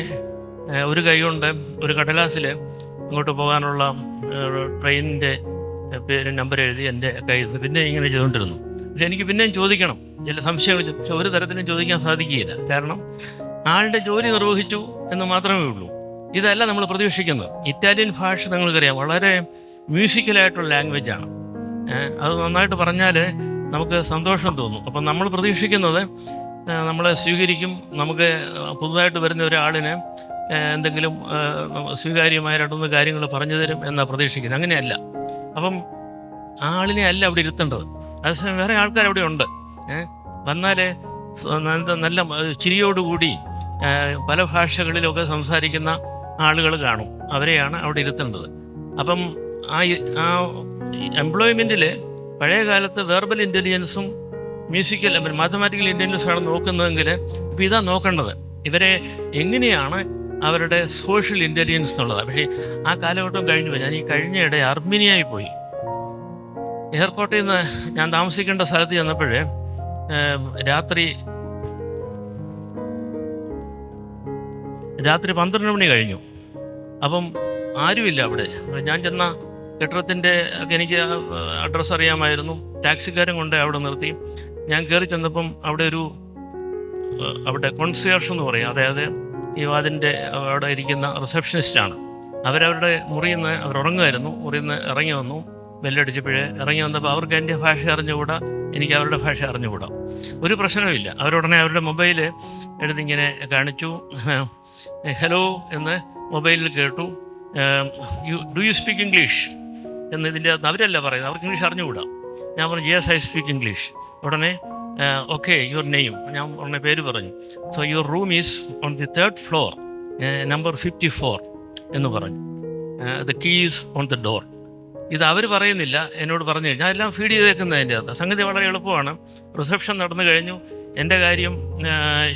ഒരു കൈ കൊണ്ട് ഒരു കടലാസിൽ ഇങ്ങോട്ട് പോകാനുള്ള ട്രെയിനിൻ്റെ നമ്പർ എഴുതി എൻ്റെ കയ്യിൽ നിന്ന് പിന്നെ ഇങ്ങനെ ചെയ്തുകൊണ്ടിരുന്നു. പക്ഷെ എനിക്ക് പിന്നെയും ചോദിക്കണം ചില സംശയങ്ങൾ, പക്ഷെ ഒരു തരത്തിലും ചോദിക്കാൻ സാധിക്കുകയില്ല. കാരണം ആളുടെ ജോലി നിർവഹിച്ചു എന്ന് മാത്രമേ ഉള്ളൂ. ഇതല്ല നമ്മൾ പ്രതീക്ഷിക്കുന്നത്. ഇറ്റാലിയൻ ഭാഷ നിങ്ങൾക്കറിയാം, വളരെ മ്യൂസിക്കലായിട്ടുള്ള ലാംഗ്വേജാണ്. അത് നന്നായിട്ട് പറഞ്ഞാൽ നമുക്ക് സന്തോഷം തോന്നും. അപ്പം നമ്മൾ പ്രതീക്ഷിക്കുന്നത് നമ്മളെ സ്വീകരിക്കും, നമുക്ക് പുതുതായിട്ട് വരുന്ന ഒരാളിന് എന്തെങ്കിലും സ്വീകാര്യമായ 2-3 കാര്യങ്ങൾ പറഞ്ഞു തരും എന്നാണ് പ്രതീക്ഷിക്കുന്നത്. അങ്ങനെയല്ല. അപ്പം ആളിനെ അല്ല അവിടെ ഇരുത്തേണ്ടത്. അതേസമയം വേറെ ആൾക്കാർ അവിടെ ഉണ്ട്. വന്നാൽ നല്ല ചിരിയോടുകൂടി പല ഭാഷകളിലൊക്കെ സംസാരിക്കുന്ന ആളുകൾ കാണും. അവരെയാണ് അവിടെ ഇരുത്തേണ്ടത്. അപ്പം ആ എംപ്ലോയ്മെൻറ്റിൽ പഴയ കാലത്ത് വെർബൽ ഇൻ്റലിജൻസും മാത്തമാറ്റിക്കൽ ഇൻ്റലിജൻസുമാണ് നോക്കുന്നതെങ്കിൽ ഇപ്പോൾ ഇതാ നോക്കേണ്ടത്. ഇവരെ എങ്ങനെയാണ് അവരുടെ സോഷ്യൽ ഇൻ്റലിജൻസ് എന്നുള്ളത്. പക്ഷേ ആ കാലഘട്ടം കഴിഞ്ഞു പോയി. ഞാൻ ഈ കഴിഞ്ഞിടെ അർമീനിയയിൽ പോയി. എയർപോർട്ടിൽ നിന്ന് ഞാൻ താമസിക്കേണ്ട സ്ഥലത്ത് ചെന്നപ്പോഴേ രാത്രി 12 മണി കഴിഞ്ഞു. അപ്പം ആരുമില്ല അവിടെ. ഞാൻ ചെന്ന കെട്ടിടത്തിൻ്റെ ഒക്കെ എനിക്ക് അഡ്രസ്സ് അറിയാമായിരുന്നു. ടാക്സിക്കാരൻ കൊണ്ട് അവിടെ നിർത്തി. ഞാൻ കയറി ചെന്നപ്പം അവിടെ കോൺസിയേർജ് എന്ന് പറയും, അതായത് അതിൻ്റെ അവിടെ ഇരിക്കുന്ന റിസപ്ഷനിസ്റ്റാണ്. അവരവരുടെ മുറിയിൽ നിന്ന് അവരുറങ്ങുമായിരുന്നു. മുറിയിൽ നിന്ന് ഇറങ്ങി വന്നു, ബെല്ലടിച്ചപ്പോഴേ ഇറങ്ങി വന്നപ്പോൾ അവർക്ക് എൻ്റെ ഭാഷ അറിഞ്ഞുകൂടാ, എനിക്ക് അവരുടെ ഭാഷ അറിഞ്ഞുകൂടാ. ഒരു പ്രശ്നവുമില്ല. അവരുടനെ അവരുടെ മൊബൈൽ എടുത്തിങ്ങനെ കാണിച്ചു, ഹലോ എന്ന് മൊബൈലിൽ കേട്ടു. ഡു യു സ്പീക്ക് ഇംഗ്ലീഷ് എന്ന് ഇതിൻ്റെ അകത്ത് അവരല്ല പറയുന്നത്, അവർക്ക് ഇംഗ്ലീഷ് അറിഞ്ഞുകൂടാ. ഞാൻ പറഞ്ഞു യെസ് ഐ സ്പീക്ക് ഇംഗ്ലീഷ്. ഉടനെ ഓക്കെ യുവർ നെയിം, ഞാൻ ഉടനെ പേര് പറഞ്ഞു. So your room is on the 3rd floor, number 54 എന്ന് പറഞ്ഞു. The keys on the door. ഇത് അവർ പറയുന്നില്ല, എന്നോട് പറഞ്ഞു കഴിഞ്ഞാൽ എല്ലാം ഫീഡ് ചെയ്തേക്കുന്നതിൻ്റെ അകത്ത്. സംഗതി വളരെ എളുപ്പമാണ്. റിസപ്ഷൻ നടന്നു കഴിഞ്ഞു, എൻ്റെ കാര്യം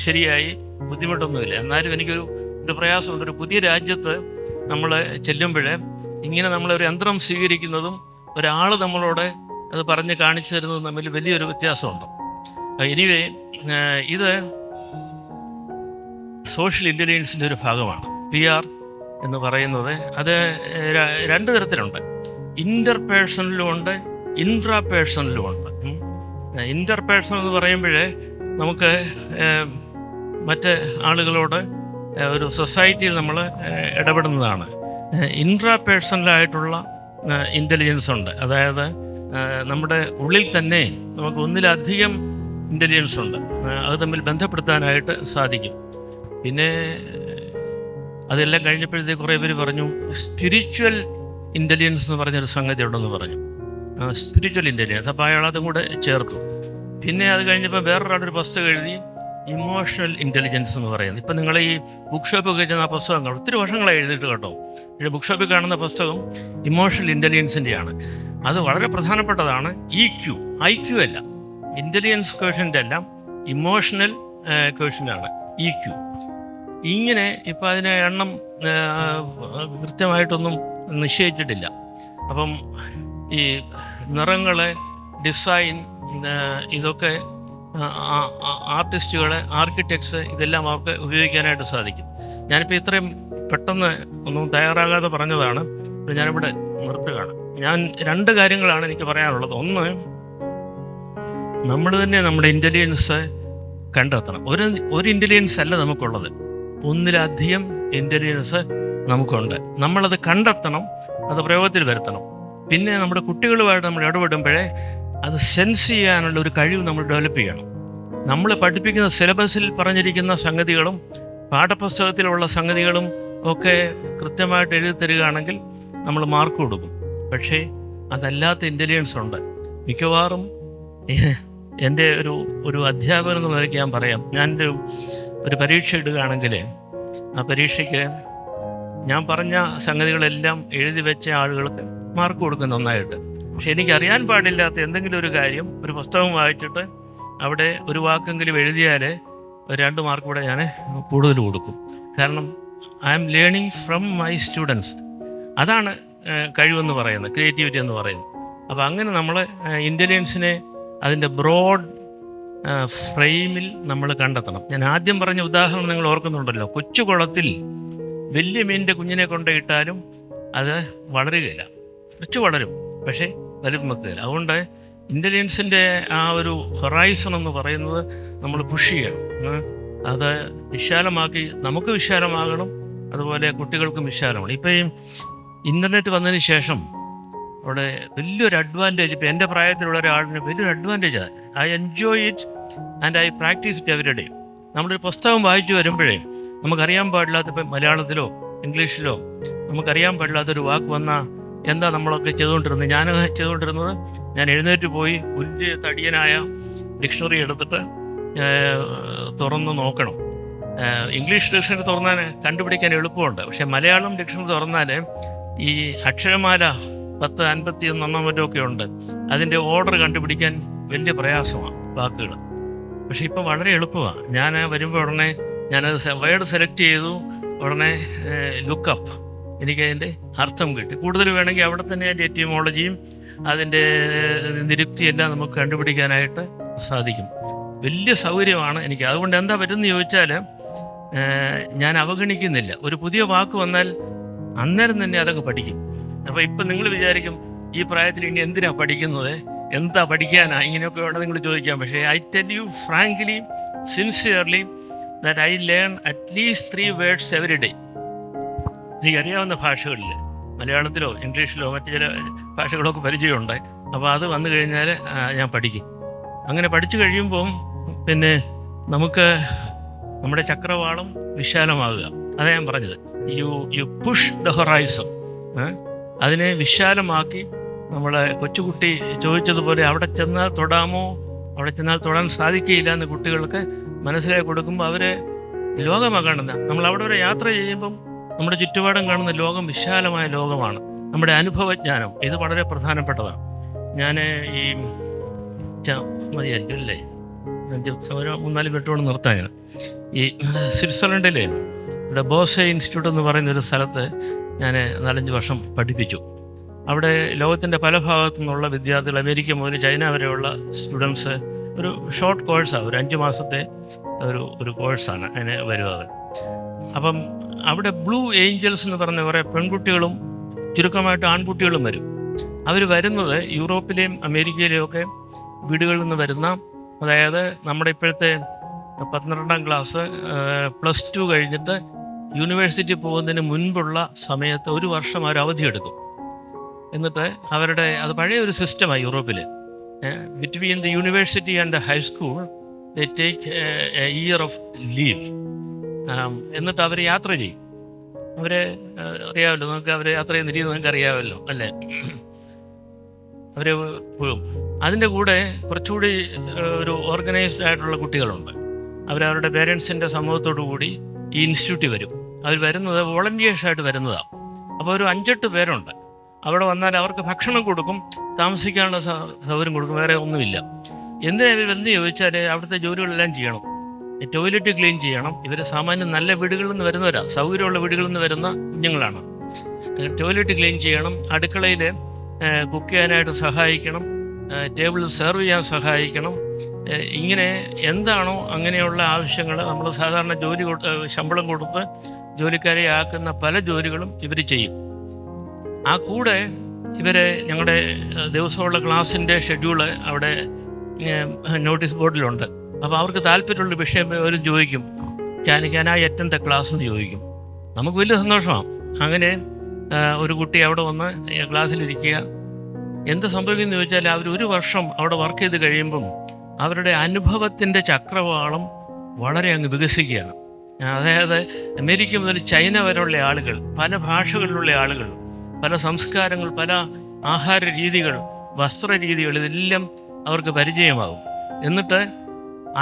ശരിയായി, ബുദ്ധിമുട്ടൊന്നുമില്ല. എന്നാലും എനിക്കൊരു പ്രയാസമുണ്ട്. ഒരു പുതിയ രാജ്യത്ത് നമ്മൾ ചെല്ലുമ്പോഴേ ഇങ്ങനെ നമ്മളൊരു യന്ത്രം സ്വീകരിക്കുന്നതും ഒരാൾ നമ്മളോട് അത് പറഞ്ഞ് കാണിച്ചു തരുന്നതും തമ്മിൽ വലിയൊരു വ്യത്യാസമുണ്ട്. എനിവേ, ഇത് സോഷ്യൽ ഇൻ്റലിജൻസിൻ്റെ ഒരു ഭാഗമാണ്. PR എന്ന് പറയുന്നത് അത് 2 തരത്തിലുണ്ട്. ഇൻ്റർപേഴ്സണലും ഉണ്ട്, ഇൻട്രാപേഴ്സണലും ഉണ്ട്. ഇൻ്റർപേഴ്സണൽ എന്ന് പറയുമ്പോഴേ നമുക്ക് മറ്റ് ആളുകളോട് ഒരു സൊസൈറ്റിയിൽ നമ്മൾ ഇടപെടുന്നതാണ്. ഇൻട്രാപേഴ്സണലായിട്ടുള്ള ഇൻ്റലിജൻസ് ഉണ്ട്. അതായത് നമ്മുടെ ഉള്ളിൽ തന്നെ നമുക്ക് ഒന്നിലധികം ഇൻ്റലിജൻസ് ഉണ്ട്. അത് തമ്മിൽ ബന്ധപ്പെടുത്താനായിട്ട് സാധിക്കും. പിന്നെ അതെല്ലാം കഴിഞ്ഞപ്പോഴത്തേക്ക് കുറേ പേര് പറഞ്ഞു സ്പിരിച്വൽ ഇൻ്റലിജൻസ് എന്ന് പറഞ്ഞൊരു സംഗതി ഉണ്ടെന്ന് പറഞ്ഞു. Spiritual intelligence. അപ്പോൾ അയാളതും കൂടെ ചേർത്തു. പിന്നെ അത് കഴിഞ്ഞപ്പോൾ വേറൊരാളൊരു പുസ്തകം എഴുതി ഇമോഷണൽ ഇൻ്റലിജൻസ് എന്ന് പറയുന്നത്. ഇപ്പം നിങ്ങൾ ഈ ബുക്ക് ഷോപ്പൊക്കെ ചെന്ന ആ പുസ്തകങ്ങൾ ഒത്തിരി വർഷങ്ങളായി എഴുതിയിട്ട് കേട്ടോ. ബുക്ക് ഷോപ്പിൽ കാണുന്ന പുസ്തകം ഇമോഷണൽ ഇൻ്റലിജൻസിൻ്റെയാണ്. അത് വളരെ പ്രധാനപ്പെട്ടതാണ്. EQ, IQ അല്ല, ഇൻ്റലിജൻസ് ക്വോഷ്യൻ്റ് അല്ല, ഇമോഷണൽ ക്വോഷ്യൻ്റാണ് EQ. ഇങ്ങനെ ഇപ്പം അതിന് എണ്ണം കൃത്യമായിട്ടൊന്നും നിശ്ചയിച്ചിട്ടില്ല. അപ്പം ഈ നിറങ്ങൾ, ഡിസൈൻ, ഇതൊക്കെ ആർട്ടിസ്റ്റുകൾ, ആർക്കിടെക്ട്സ്, ഇതെല്ലാം അവർക്ക് ഉപയോഗിക്കാനായിട്ട് സാധിക്കും. ഞാനിപ്പോൾ ഇത്രയും പെട്ടെന്ന് ഒന്നും തയ്യാറാകാതെ പറഞ്ഞതാണ്. ഞാനിവിടെ നിർത്തുകയാണ്. ഞാൻ 2 കാര്യങ്ങളാണ് എനിക്ക് പറയാനുള്ളത്. ഒന്ന്, നമ്മൾ തന്നെ നമ്മുടെ ഇൻ്റലിജൻസ് കണ്ടെത്തണം. ഒരു ഇൻ്റലിജൻസ് അല്ല നമുക്കുള്ളത്, ഒന്നിലധികം ഇൻ്റലിജൻസ് നമുക്കുണ്ട്. നമ്മളത് കണ്ടെത്തണം, അത് പ്രയോഗത്തിൽ വരുത്തണം. പിന്നെ നമ്മുടെ കുട്ടികളുമായിട്ട് നമ്മൾ ഇടപെടുമ്പോഴേ അത് സെൻസ് ചെയ്യാനുള്ള ഒരു കഴിവ് നമ്മൾ ഡെവലപ്പ് ചെയ്യണം. നമ്മൾ പഠിപ്പിക്കുന്ന സിലബസിൽ പറഞ്ഞിരിക്കുന്ന സംഗതികളും പാഠപുസ്തകത്തിലുള്ള സംഗതികളും ഒക്കെ കൃത്യമായിട്ട് എഴുതി തരികയാണെങ്കിൽ നമ്മൾ മാർക്ക് കൊടുക്കും. പക്ഷേ അതല്ലാത്ത ഇൻ്റലിജൻസ് ഉണ്ട്. മിക്കവാറും എൻ്റെ ഒരു അധ്യാപകൻ എന്ന നിലയ്ക്ക് ഞാൻ പറയാം, ഞാൻ ഒരു പരീക്ഷ ഇടുകയാണെങ്കിൽ ആ പരീക്ഷയ്ക്ക് ഞാൻ പറഞ്ഞ സംഗതികളെല്ലാം എഴുതി വെച്ച ആളുകൾക്ക് മാർക്ക് കൊടുക്കും നന്നായിട്ട്. പക്ഷെ എനിക്കറിയാൻ പാടില്ലാത്ത എന്തെങ്കിലും ഒരു കാര്യം ഒരു പുസ്തകം വായിച്ചിട്ട് അവിടെ ഒരു വാക്കെങ്കിലും എഴുതിയാൽ 2 മാർക്ക് കൂടെ ഞാൻ കൂടുതൽ കൊടുക്കും. കാരണം I am learning from my students. അതാണ് കഴിവെന്ന് പറയുന്നത്, ക്രിയേറ്റിവിറ്റി എന്ന് പറയുന്നത്. അപ്പോൾ അങ്ങനെ നമ്മൾ ഇൻ്റലിജൻസിനെ അതിൻ്റെ ബ്രോഡ് ഫ്രെയിമിൽ നമ്മൾ കണ്ടെത്തണം. ഞാൻ ആദ്യം പറഞ്ഞ ഉദാഹരണം നിങ്ങൾ ഓർക്കുന്നുണ്ടല്ലോ, കൊച്ചു കുളത്തിൽ വലിയ മീനിൻ്റെ കുഞ്ഞിനെ കൊണ്ടിട്ടാലും അത് വളരുകയില്ല. കുറച്ച് വളരും, പക്ഷേ വലുപ്പം വെക്കുകയില്ല. അതുകൊണ്ട് ഇൻ്റലിജൻസിൻ്റെ ആ ഒരു ഹൊറൈസൺ എന്ന് പറയുന്നത് നമ്മൾ പുഷ് ചെയ്യണം. അത് വിശാലമാക്കി നമുക്ക് വിശാലമാകണം, അതുപോലെ കുട്ടികൾക്കും വിശാലമാണ്. ഇപ്പോൾ ഈ ഇൻ്റർനെറ്റ് വന്നതിന് ശേഷം അവിടെ വലിയൊരു അഡ്വാൻറ്റേജ്, ഇപ്പോൾ എൻ്റെ പ്രായത്തിലുള്ള ഒരാളിന് വലിയൊരു അഡ്വാൻറ്റേജാണ്. I enjoy it and I practice it every day. നമ്മളൊരു പുസ്തകം വായിച്ചു വരുമ്പോഴേ നമുക്കറിയാൻ പാടില്ലാത്ത, ഇപ്പം മലയാളത്തിലോ ഇംഗ്ലീഷിലോ നമുക്കറിയാൻ പാടില്ലാത്തൊരു വാക്ക് വന്നാൽ എന്താ നമ്മളൊക്കെ ചെയ്തുകൊണ്ടിരുന്നത്? ഞാൻ എഴുന്നേറ്റ് പോയി വലിയ തടിയനായ ഡിക്ഷണറി എടുത്തിട്ട് തുറന്ന് നോക്കണം. ഇംഗ്ലീഷ് ഡിക്ഷണറി തുറന്നാൽ കണ്ടുപിടിക്കാൻ എളുപ്പമുണ്ട്. പക്ഷേ മലയാളം ഡിക്ഷണറി തുറന്നാൽ ഈ അക്ഷരമാല 1051 മറ്റൊക്കെ ഉണ്ട്, അതിൻ്റെ ഓർഡർ കണ്ടുപിടിക്കാൻ വലിയ പ്രയാസമാണ് വാക്കുകൾ. പക്ഷേ ഇപ്പം വളരെ എളുപ്പമാണ്. ഞാൻ വരുമ്പോൾ ഉടനെ ഞാനത് വേർഡ് സെലക്ട് ചെയ്തു, ഉടനെ ലുക്കപ്പ്, എനിക്കതിൻ്റെ അർത്ഥം കിട്ടി. കൂടുതൽ വേണമെങ്കിൽ അവിടെ തന്നെ അതിൻ്റെ എറ്റിമോളജിയും അതിൻ്റെ നിരുക്തിയെല്ലാം നമുക്ക് കണ്ടുപിടിക്കാനായിട്ട് സാധിക്കും. വലിയ സൗകര്യമാണ് എനിക്ക്. അതുകൊണ്ട് എന്താ പറ്റുമെന്ന് ചോദിച്ചാൽ ഞാൻ അവഗണിക്കുന്നില്ല. ഒരു പുതിയ വാക്ക് വന്നാൽ അന്നേരം തന്നെ അതൊക്കെ പഠിക്കും. അപ്പോൾ ഇപ്പം നിങ്ങൾ വിചാരിക്കും ഈ പ്രായത്തിൽ ഇനി എന്തിനാണ് പഠിക്കുന്നത്, എന്താ പഠിക്കാനാ, ഇങ്ങനെയൊക്കെ വേണം നിങ്ങൾ ചോദിക്കാം. പക്ഷേ I tell you frankly, sincerely, that I learn at least 3 words every day. എനിക്കറിയാവുന്ന ഭാഷകളിൽ മലയാളത്തിലോ ഇംഗ്ലീഷിലോ മറ്റു ചില ഭാഷകളൊക്കെ പരിചയമുണ്ട്. അപ്പോൾ അത് വന്നു കഴിഞ്ഞാൽ ഞാൻ പഠിക്കും. അങ്ങനെ പഠിച്ചു കഴിയുമ്പം പിന്നെ നമുക്ക് നമ്മുടെ ചക്രവാളം വിശാലമാകുക. അതാ ഞാൻ പറഞ്ഞത്, യു പുഷ് ദ ഹൊറൈസൺ. അതിനെ വിശാലമാക്കി. നമ്മളെ കൊച്ചുകുട്ടി ചോദിച്ചതുപോലെ അവിടെ ചെന്നാൽ തൊടാമോ, അവിടെ ചെന്നാൽ തൊടാൻ സാധിക്കുകയില്ല എന്ന് കുട്ടികൾക്ക് മനസ്സിലാക്കി കൊടുക്കുമ്പോൾ അവരെ ലോകമാണ് കാണുന്നത്. നമ്മൾ അവിടെ വരെ യാത്ര ചെയ്യുമ്പം നമ്മുടെ ചുറ്റുപാടും കാണുന്ന ലോകം വിശാലമായ ലോകമാണ്. നമ്മുടെ അനുഭവജ്ഞാനം ഇത് വളരെ പ്രധാനപ്പെട്ടതാണ്. ഞാൻ ഈ മതിയായിരിക്കും അല്ലേ, ഒരു 3-4 മിനിറ്റോട് നിർത്താൻ. ഞാൻ ഈ സ്വിറ്റ്സർലൻഡിലെ ഇവിടെ ബോസെ ഇൻസ്റ്റിറ്റ്യൂട്ട് എന്ന് പറയുന്നൊരു സ്ഥലത്ത് ഞാൻ 4-5 വർഷം പഠിപ്പിച്ചു. അവിടെ ലോകത്തിൻ്റെ പല ഭാഗത്തു നിന്നുള്ള വിദ്യാർത്ഥികൾ, അമേരിക്ക മുതൽ ചൈന വരെയുള്ള സ്റ്റുഡൻസ്, ഒരു ഷോർട്ട് കോഴ്സാണ്, ഒരു 5 മാസത്തെ ഒരു കോഴ്സാണ് അതിന് വരുന്നത്. അപ്പം അവിടെ ബ്ലൂ ഏഞ്ചൽസ് എന്ന് പറഞ്ഞ കുറേ പെൺകുട്ടികളും ചുരുക്കമായിട്ട് ആൺകുട്ടികളും വരും. അവർ വരുന്നത് യൂറോപ്പിലെയും അമേരിക്കയിലെയും ഒക്കെ വീടുകളിൽ നിന്ന് വരുന്ന, അതായത് നമ്മുടെ ഇപ്പോഴത്തെ 12ാം ക്ലാസ് +2 കഴിഞ്ഞിട്ട് യൂണിവേഴ്സിറ്റി പോകുന്നതിന് മുൻപുള്ള സമയത്ത് 1 വർഷം അവർ അവധിയെടുക്കും. എന്നിട്ട് അവരുടെ, അത് പഴയ ഒരു സിസ്റ്റമാണ് യൂറോപ്പിൽ, between the university and the high school they take A year of leave. എന്നിട്ട് അവർ യാത്ര ചെയ്യും. അവരെ അറിയാമല്ലോ, നമുക്ക് അവർ യാത്ര ചെയ്യുന്ന രീതി നിങ്ങൾക്ക് അറിയാമല്ലോ അല്ലേ. അവർ പോകും. അതിൻ്റെ കൂടെ കുറച്ചുകൂടി ഒരു ഓർഗനൈസ്ഡ് ആയിട്ടുള്ള കുട്ടികളുണ്ട്. അവരവരുടെ പേരൻസിൻ്റെ സമ്മതത്തോടു കൂടി ഈ ഇൻസ്റ്റിറ്റ്യൂട്ടിൽ വരും. അവർ വരുന്നത് വോളണ്ടിയേഴ്സായിട്ട് വരുന്നതാണ്. അപ്പോൾ ഒരു 5-8 പേരുണ്ട്. അവിടെ വന്നാൽ അവർക്ക് ഭക്ഷണം കൊടുക്കും, താമസിക്കാനുള്ള സൗകര്യം കൊടുക്കും, വേറെ ഒന്നുമില്ല. എന്തിനാ ഇവർ എന്ന് ചോദിച്ചാൽ അവിടുത്തെ ജോലികളെല്ലാം ചെയ്യണം. ടോയ്ലറ്റ് ക്ലീൻ ചെയ്യണം. ഇവർ സാമാന്യം നല്ല വീടുകളിൽ നിന്ന് വരുന്നവരാണ്, സൗകര്യമുള്ള വീടുകളിൽ നിന്ന് വരുന്ന കുഞ്ഞുങ്ങളാണ്. ടോയ്ലറ്റ് ക്ലീൻ ചെയ്യണം, അടുക്കളയിൽ കുക്ക് ചെയ്യാനായിട്ട് സഹായിക്കണം, ടേബിളിൽ സെർവ് ചെയ്യാൻ സഹായിക്കണം. ഇങ്ങനെ എന്താണോ അങ്ങനെയുള്ള ആവശ്യങ്ങൾ നമ്മൾ സാധാരണ ശമ്പളം കൊടുത്ത് ജോലിക്കാരെ ആക്കുന്ന പല ജോലികളും ഇവർ ചെയ്യും. ആ കൂടെ ഇവരെ ഞങ്ങളുടെ ദിവസമുള്ള ക്ലാസ്സിൻ്റെ ഷെഡ്യൂള് അവിടെ നോട്ടീസ് ബോർഡിലുണ്ട്. അപ്പോൾ അവർക്ക് താല്പര്യമുള്ള വിഷയം അവരും ചോദിക്കും, can I attend the class എന്ന് ചോദിക്കും. നമുക്ക് വലിയ സന്തോഷമാണ്. അങ്ങനെ ഒരു കുട്ടി അവിടെ വന്ന് ക്ലാസ്സിലിരിക്കുക. എന്ത് സംഭവിക്കുമെന്ന് ചോദിച്ചാൽ അവർ 1 വർഷം അവിടെ വർക്ക് ചെയ്ത് കഴിയുമ്പം അവരുടെ അനുഭവത്തിൻ്റെ ചക്രവാളം വളരെ അങ്ങ് വികസിക്കുകയാണ്. അതായത് അമേരിക്ക മുതൽ ചൈന വരെയുള്ള ആളുകൾ, പല ഭാഷകളിലുള്ള ആളുകൾ, പല സംസ്കാരങ്ങൾ, പല ആഹാര രീതികൾ, വസ്ത്രരീതികൾ, ഇതെല്ലാം അവർക്ക് പരിചയമാകും. എന്നിട്ട്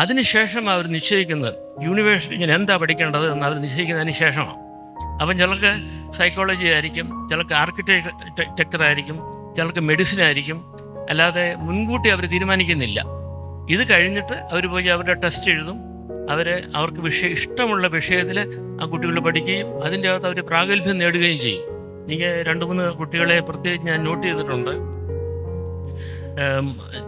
അതിനുശേഷം അവർ നിശ്ചയിക്കുന്നത് യൂണിവേഴ്സിറ്റി ഇങ്ങനെ എന്താ പഠിക്കേണ്ടത് എന്ന് അവർ നിശ്ചയിക്കുന്നതിന് ശേഷമാണ്. അപ്പം ചിലർക്ക് സൈക്കോളജി ആയിരിക്കും, ചിലർക്ക് ആർക്കിടെക്ചർ ആയിരിക്കും, ചിലർക്ക് മെഡിസിൻ ആയിരിക്കും. അല്ലാതെ മുൻകൂട്ടി അവർ തീരുമാനിക്കുന്നില്ല. ഇത് കഴിഞ്ഞിട്ട് അവർ പോയി അവരുടെ ടെസ്റ്റ് എഴുതും. അവർക്ക് ഇഷ്ടമുള്ള വിഷയത്തിൽ ആ കുട്ടികൾ പഠിക്കുകയും അതിൻ്റെ അകത്ത് അവർ പ്രാഗൽഭ്യം നേടുകയും ചെയ്യും. എനിക്ക് 2-3 കുട്ടികളെ പ്രത്യേകിച്ച് ഞാൻ നോട്ട് ചെയ്തിട്ടുണ്ട്.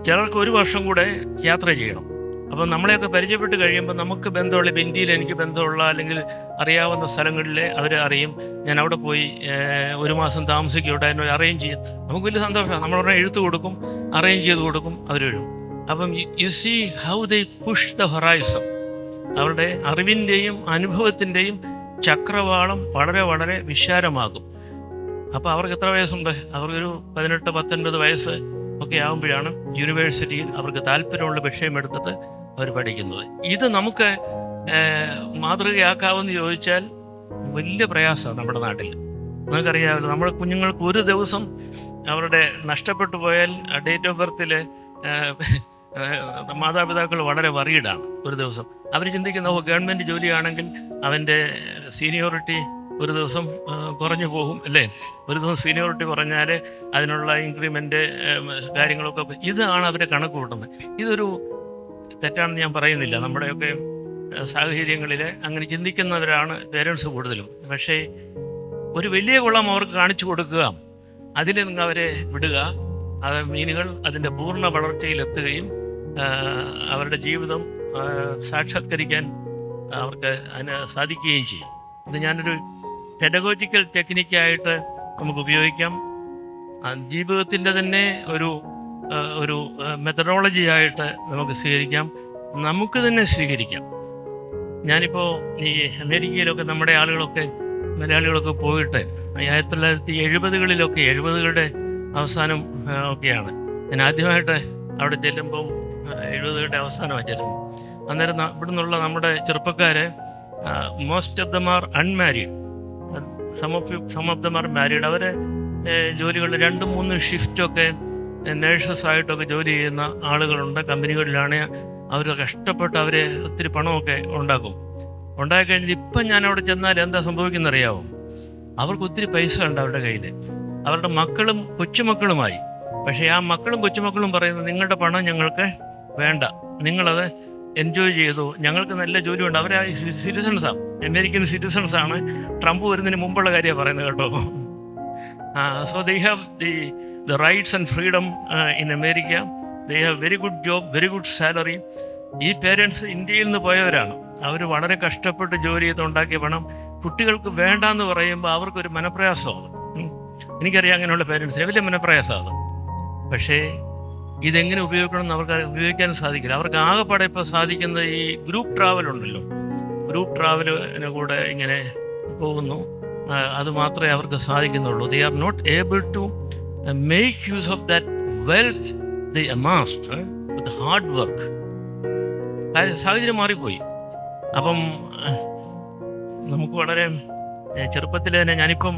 ചിലർക്ക് 1 വർഷം കൂടെ യാത്ര ചെയ്യണം. അപ്പം നമ്മളെയൊക്കെ പരിചയപ്പെട്ട് കഴിയുമ്പോൾ നമുക്ക് ബന്ധമുള്ള, ഇപ്പം ഇന്ത്യയിൽ എനിക്ക് ബന്ധമുള്ള അല്ലെങ്കിൽ അറിയാവുന്ന സ്ഥലങ്ങളിൽ അവർ അറിയും, ഞാൻ അവിടെ പോയി 1 മാസം താമസിക്കോട്ടെ, അതിനൊരു അറേഞ്ച് ചെയ്യും. നമുക്ക് വലിയ സന്തോഷമാണ്. നമ്മളവിടെ എഴുത്ത് കൊടുക്കും, അറേഞ്ച് ചെയ്ത് കൊടുക്കും, അവർ വരും. അപ്പം you see how they push the horizon. അവരുടെ അറിവിൻ്റെയും അനുഭവത്തിൻ്റെയും ചക്രവാളം വളരെ വളരെ വിശാലമാകും. അപ്പോൾ അവർക്ക് എത്ര വയസ്സുണ്ട്? അവർക്കൊരു 18-19 വയസ്സ് ഒക്കെ ആകുമ്പോഴാണ് യൂണിവേഴ്സിറ്റിയിൽ അവർക്ക് താല്പര്യമുള്ള വിഷയം എടുത്തിട്ട് അവർ പഠിക്കുന്നത്. ഇത് നമുക്ക് മാതൃകയാക്കാമെന്ന് ചോദിച്ചാൽ വലിയ പ്രയാസമാണ് നമ്മുടെ നാട്ടിൽ. നിങ്ങൾക്കറിയാമല്ലോ, നമ്മുടെ കുഞ്ഞുങ്ങൾക്ക് ഒരു ദിവസം അവരുടെ നഷ്ടപ്പെട്ടു പോയാൽ ഡേറ്റ് ഓഫ് ബർത്തിൽ മാതാപിതാക്കൾ വളരെ വറീഡാണ്. ഒരു ദിവസം അവർ ചിന്തിക്കുന്ന ഗവൺമെൻറ് ജോലിയാണെങ്കിൽ അവൻ്റെ സീനിയോറിറ്റി ഒരു ദിവസം കുറഞ്ഞു പോകും അല്ലേ. ഒരു ദിവസം സീനിയോറിറ്റി കുറഞ്ഞാൽ അതിനുള്ള ഇൻക്രിമെൻ്റ് കാര്യങ്ങളൊക്കെ, ഇതാണ് അവർ കണക്ക് കൂട്ടുന്നത്. ഇതൊരു തെറ്റാണെന്ന് ഞാൻ പറയുന്നില്ല. നമ്മുടെയൊക്കെ സാഹചര്യങ്ങളിൽ അങ്ങനെ ചിന്തിക്കുന്നവരാണ് പേരൻസ് കൂടുതലും. പക്ഷേ ഒരു വലിയ കുളം അവർക്ക് കാണിച്ചു കൊടുക്കുക, അതിൽ നിങ്ങൾ അവരെ വിടുക. അത് മീനുകൾ അതിൻ്റെ പൂർണ്ണ വളർച്ചയിലെത്തുകയും അവരുടെ ജീവിതം സാക്ഷാത്കരിക്കാൻ അവർക്ക് അതിന് സാധിക്കുകയും ചെയ്യും. ഇത് ഞാനൊരു പെഡഗോജിക്കൽ ടെക്നിക്കായിട്ട് നമുക്ക് ഉപയോഗിക്കാം. ജീവിതത്തിൻ്റെ തന്നെ ഒരു മെത്തഡോളജി ആയിട്ട് നമുക്ക് സ്വീകരിക്കാം, നമുക്ക് തന്നെ സ്വീകരിക്കാം. ഞാനിപ്പോൾ ഈ അമേരിക്കയിലൊക്കെ നമ്മുടെ ആളുകളൊക്കെ മലയാളികളൊക്കെ പോയിട്ട് 1970-കളിലൊക്കെ 70-കളുടെ അവസാനം ഒക്കെയാണ് ഞാൻ ആദ്യമായിട്ട് അവിടെ ചെല്ലുമ്പം. 70-കളുടെ അവസാനമാണ് ചെല്ലുന്നത്. അന്നേരം ഇവിടെ നിന്നുള്ള നമ്മുടെ ചെറുപ്പക്കാർ most of them are unmarried, some of them are married. അവർ ജോലികൾ 2-3 ഷിഫ്റ്റൊക്കെ നേഴ്സസായിട്ടൊക്കെ ജോലി ചെയ്യുന്ന ആളുകളുണ്ട്. കമ്പനികളിലാണ് അവർ കഷ്ടപ്പെട്ട് അവർ ഒത്തിരി പണമൊക്കെ ഉണ്ടാക്കി കഴിഞ്ഞിട്ട് ഇപ്പം ഞാൻ അവിടെ ചെന്നാൽ എന്താ സംഭവിക്കുന്നറിയാവും? അവർക്ക് ഒത്തിരി പൈസ ഉണ്ട് അവരുടെ കയ്യിൽ, അവരുടെ മക്കളും കൊച്ചുമക്കളുമായി. പക്ഷേ ആ മക്കളും കൊച്ചുമക്കളും പറയുന്നത് നിങ്ങളുടെ പണം ഞങ്ങൾക്ക് വേണ്ട, നിങ്ങളത് എൻജോയ് ചെയ്തു, ഞങ്ങൾക്ക് നല്ല ജോലിയുണ്ട്. അവർ സിറ്റിസൺസാണ്, അമേരിക്കൻ സിറ്റിസൺസാണ്. ട്രംപ് വരുന്നതിന് മുമ്പുള്ള കാര്യമാണ് പറയുന്നത് കേട്ടോ. So they have the rights and freedom in America. They have very good job, very good salary. ഈ പേരൻസ് ഇന്ത്യയിൽ നിന്ന് പോയവരാണ്. അവർ വളരെ കഷ്ടപ്പെട്ട് ജോലി ചെയ്തുണ്ടാക്കിയ പണം കുട്ടികൾക്ക് വേണ്ടാന്ന് പറയുമ്പോൾ അവർക്കൊരു മനപ്രയാസമാണ്. എനിക്കറിയാം അങ്ങനെയുള്ള പേരൻസിന് വലിയ മനപ്രയാസമാണ്. പക്ഷേ ഇതെങ്ങനെ ഉപയോഗിക്കണമെന്ന് അവർക്ക് ഉപയോഗിക്കാൻ സാധിക്കില്ല. അവർക്ക് ആകെപ്പാടെ ഇപ്പോൾ സാധിക്കുന്ന ഈ ഗ്രൂപ്പ് ട്രാവൽ ഉണ്ടല്ലോ, ഗ്രൂപ്പ് ട്രാവലിന് കൂടെ ഇങ്ങനെ പോകുന്നു, അത് മാത്രമേ അവർക്ക് സാധിക്കുന്നുള്ളൂ. They are not able to make use of that wealth they amassed with hard work. സാഹചര്യം മാറിപ്പോയി. അപ്പം നമുക്ക് വളരെ ചെറുപ്പത്തിൽ തന്നെ ഞാനിപ്പം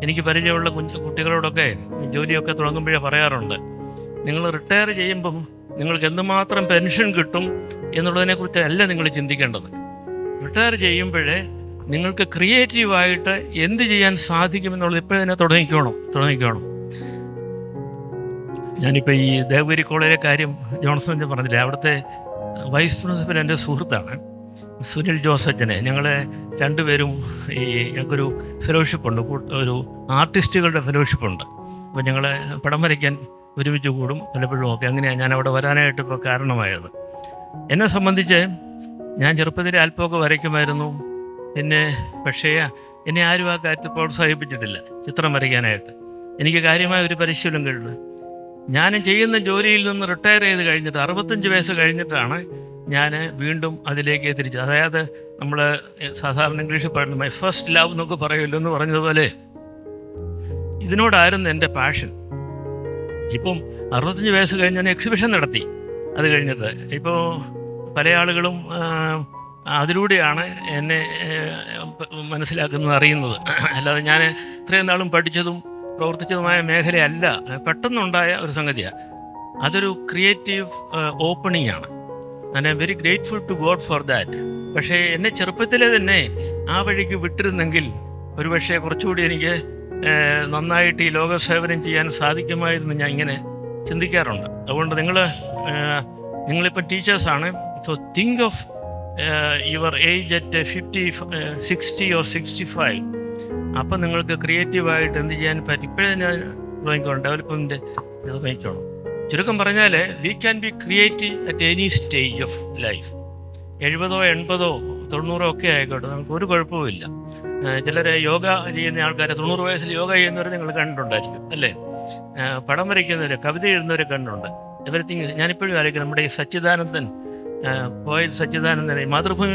എനിക്ക് പരിചയമുള്ള കുട്ടികളോടൊക്കെ ജോലിയൊക്കെ തുടങ്ങുമ്പോഴേ പറയാറുണ്ട്, നിങ്ങൾ റിട്ടയർ ചെയ്യുമ്പം നിങ്ങൾക്ക് എന്തുമാത്രം പെൻഷൻ കിട്ടും എന്നുള്ളതിനെക്കുറിച്ച് അല്ല നിങ്ങൾ ചിന്തിക്കേണ്ടത്. റിട്ടയർ ചെയ്യുമ്പോഴേ നിങ്ങൾക്ക് ക്രിയേറ്റീവായിട്ട് എന്ത് ചെയ്യാൻ സാധിക്കുമെന്നുള്ളത് ഇപ്പോഴേ തന്നെ തുടങ്ങിക്കോണം. ഞാനിപ്പോൾ ഈ ദേവഗിരി കോളേജിലെ കാര്യം ജോൺസൺ പറഞ്ഞില്ലേ, അവിടുത്തെ വൈസ് പ്രിൻസിപ്പൽ എൻ്റെ സുഹൃത്താണ്, സുനിൽ ജോസച്ചനെ. ഞങ്ങൾ രണ്ടുപേരും ഞങ്ങൾക്കൊരു ഫെലോഷിപ്പുണ്ട്, ഒരു ആർട്ടിസ്റ്റുകളുടെ ഫെലോഷിപ്പുണ്ട്. അപ്പോൾ ഞങ്ങൾ പടം വരയ്ക്കാൻ ഒരുമിച്ച് കൂടും പലപ്പോഴും ഒക്കെ. അങ്ങനെയാണ് ഞാൻ അവിടെ വരാനായിട്ട് ഇപ്പോൾ കാരണമായത്. എന്നെ സംബന്ധിച്ച് ഞാൻ ചെറുപ്പത്തിൽ അല്പമൊക്കെ വരയ്ക്കുമായിരുന്നു. പക്ഷേ എന്നെ ആരും ആ കാര്യത്തിൽ പ്രോത്സാഹിപ്പിച്ചിട്ടില്ല ചിത്രം വരയ്ക്കാനായിട്ട്. എനിക്ക് കാര്യമായ ഒരു പരിശീലനം കഴിഞ്ഞു. ഞാൻ ചെയ്യുന്ന ജോലിയിൽ നിന്ന് റിട്ടയർ ചെയ്ത് കഴിഞ്ഞിട്ട് 65 വയസ്സ് കഴിഞ്ഞിട്ടാണ് ഞാൻ വീണ്ടും അതിലേക്ക് തിരിച്ചു. അതായത് നമ്മൾ സാധാരണ ഇംഗ്ലീഷിൽ പറയുന്നത് മൈ ഫസ്റ്റ് ലവ് എന്നൊക്കെ പറയുമല്ലോ എന്ന് പറഞ്ഞതുപോലെ ഇതിനോടായിരുന്നു എൻ്റെ പാഷൻ. ഇപ്പം 65 വയസ്സ് കഴിഞ്ഞ് ഞാൻ എക്സിബിഷൻ നടത്തി. അത് കഴിഞ്ഞിട്ട് ഇപ്പോൾ പല ആളുകളും അതിലൂടെയാണ് എന്നെ മനസ്സിലാക്കുന്നത്, അറിയുന്നത്. അല്ലാതെ ഞാൻ ഇത്രയും നാളും പഠിച്ചതും പ്രവർത്തിച്ചതുമായ മേഖലയല്ല, പെട്ടെന്നുണ്ടായ ഒരു സംഗതിയാണ്. അതൊരു ക്രിയേറ്റീവ് ഓപ്പണിംഗ് ആണ്. I am very grateful to God for that. പക്ഷേ എന്നെ ചെറുപ്പത്തിലെ തന്നെ ആ വഴിക്ക് വിട്ടിരുന്നെങ്കിൽ ഒരുപക്ഷെ കുറച്ചുകൂടി എനിക്ക് നന്നായിട്ട് ഈ ലോകസേവനം ചെയ്യാൻ സാധിക്കുമായിരുന്നു. ഞാൻ ഇങ്ങനെ ചിന്തിക്കാറുണ്ട്. അതുകൊണ്ട് നിങ്ങളിപ്പോൾ ടീച്ചേഴ്സാണ്. So think of your age at 50, 60 or 65. അപ്പം നിങ്ങൾക്ക് ക്രിയേറ്റീവായിട്ട് എന്ത് ചെയ്യാൻ പറ്റും? ഇപ്പോഴേ ഞാൻ തുടങ്ങിക്കോണം, ഡെവലപ്മെൻറ്റ് തുടങ്ങിക്കോണം. ചുരുക്കം പറഞ്ഞാൽ we can be creative at any stage of life. 70, 80, 90 ഒക്കെ ആയിക്കോട്ടെ, നമുക്ക് ഒരു കുഴപ്പവുമില്ല. ചിലർ യോഗ ചെയ്യുന്ന ആൾക്കാരെ 90 വയസ്സിൽ യോഗ ചെയ്യുന്നവരെ നിങ്ങൾ കണ്ടിട്ടുണ്ടായിരിക്കും അല്ലേ? പടം വരയ്ക്കുന്നവർ, കവിത എഴുതുന്നവരെ കണ്ടിട്ടുണ്ട്. എവരിത്തിങ്. ഞാനിപ്പോഴും ആലോചിക്കും, നമ്മുടെ ഈ സച്ചിദാനന്ദൻ, പോയൽ സച്ചിദാനന്ദൻ, മാതൃഭൂമി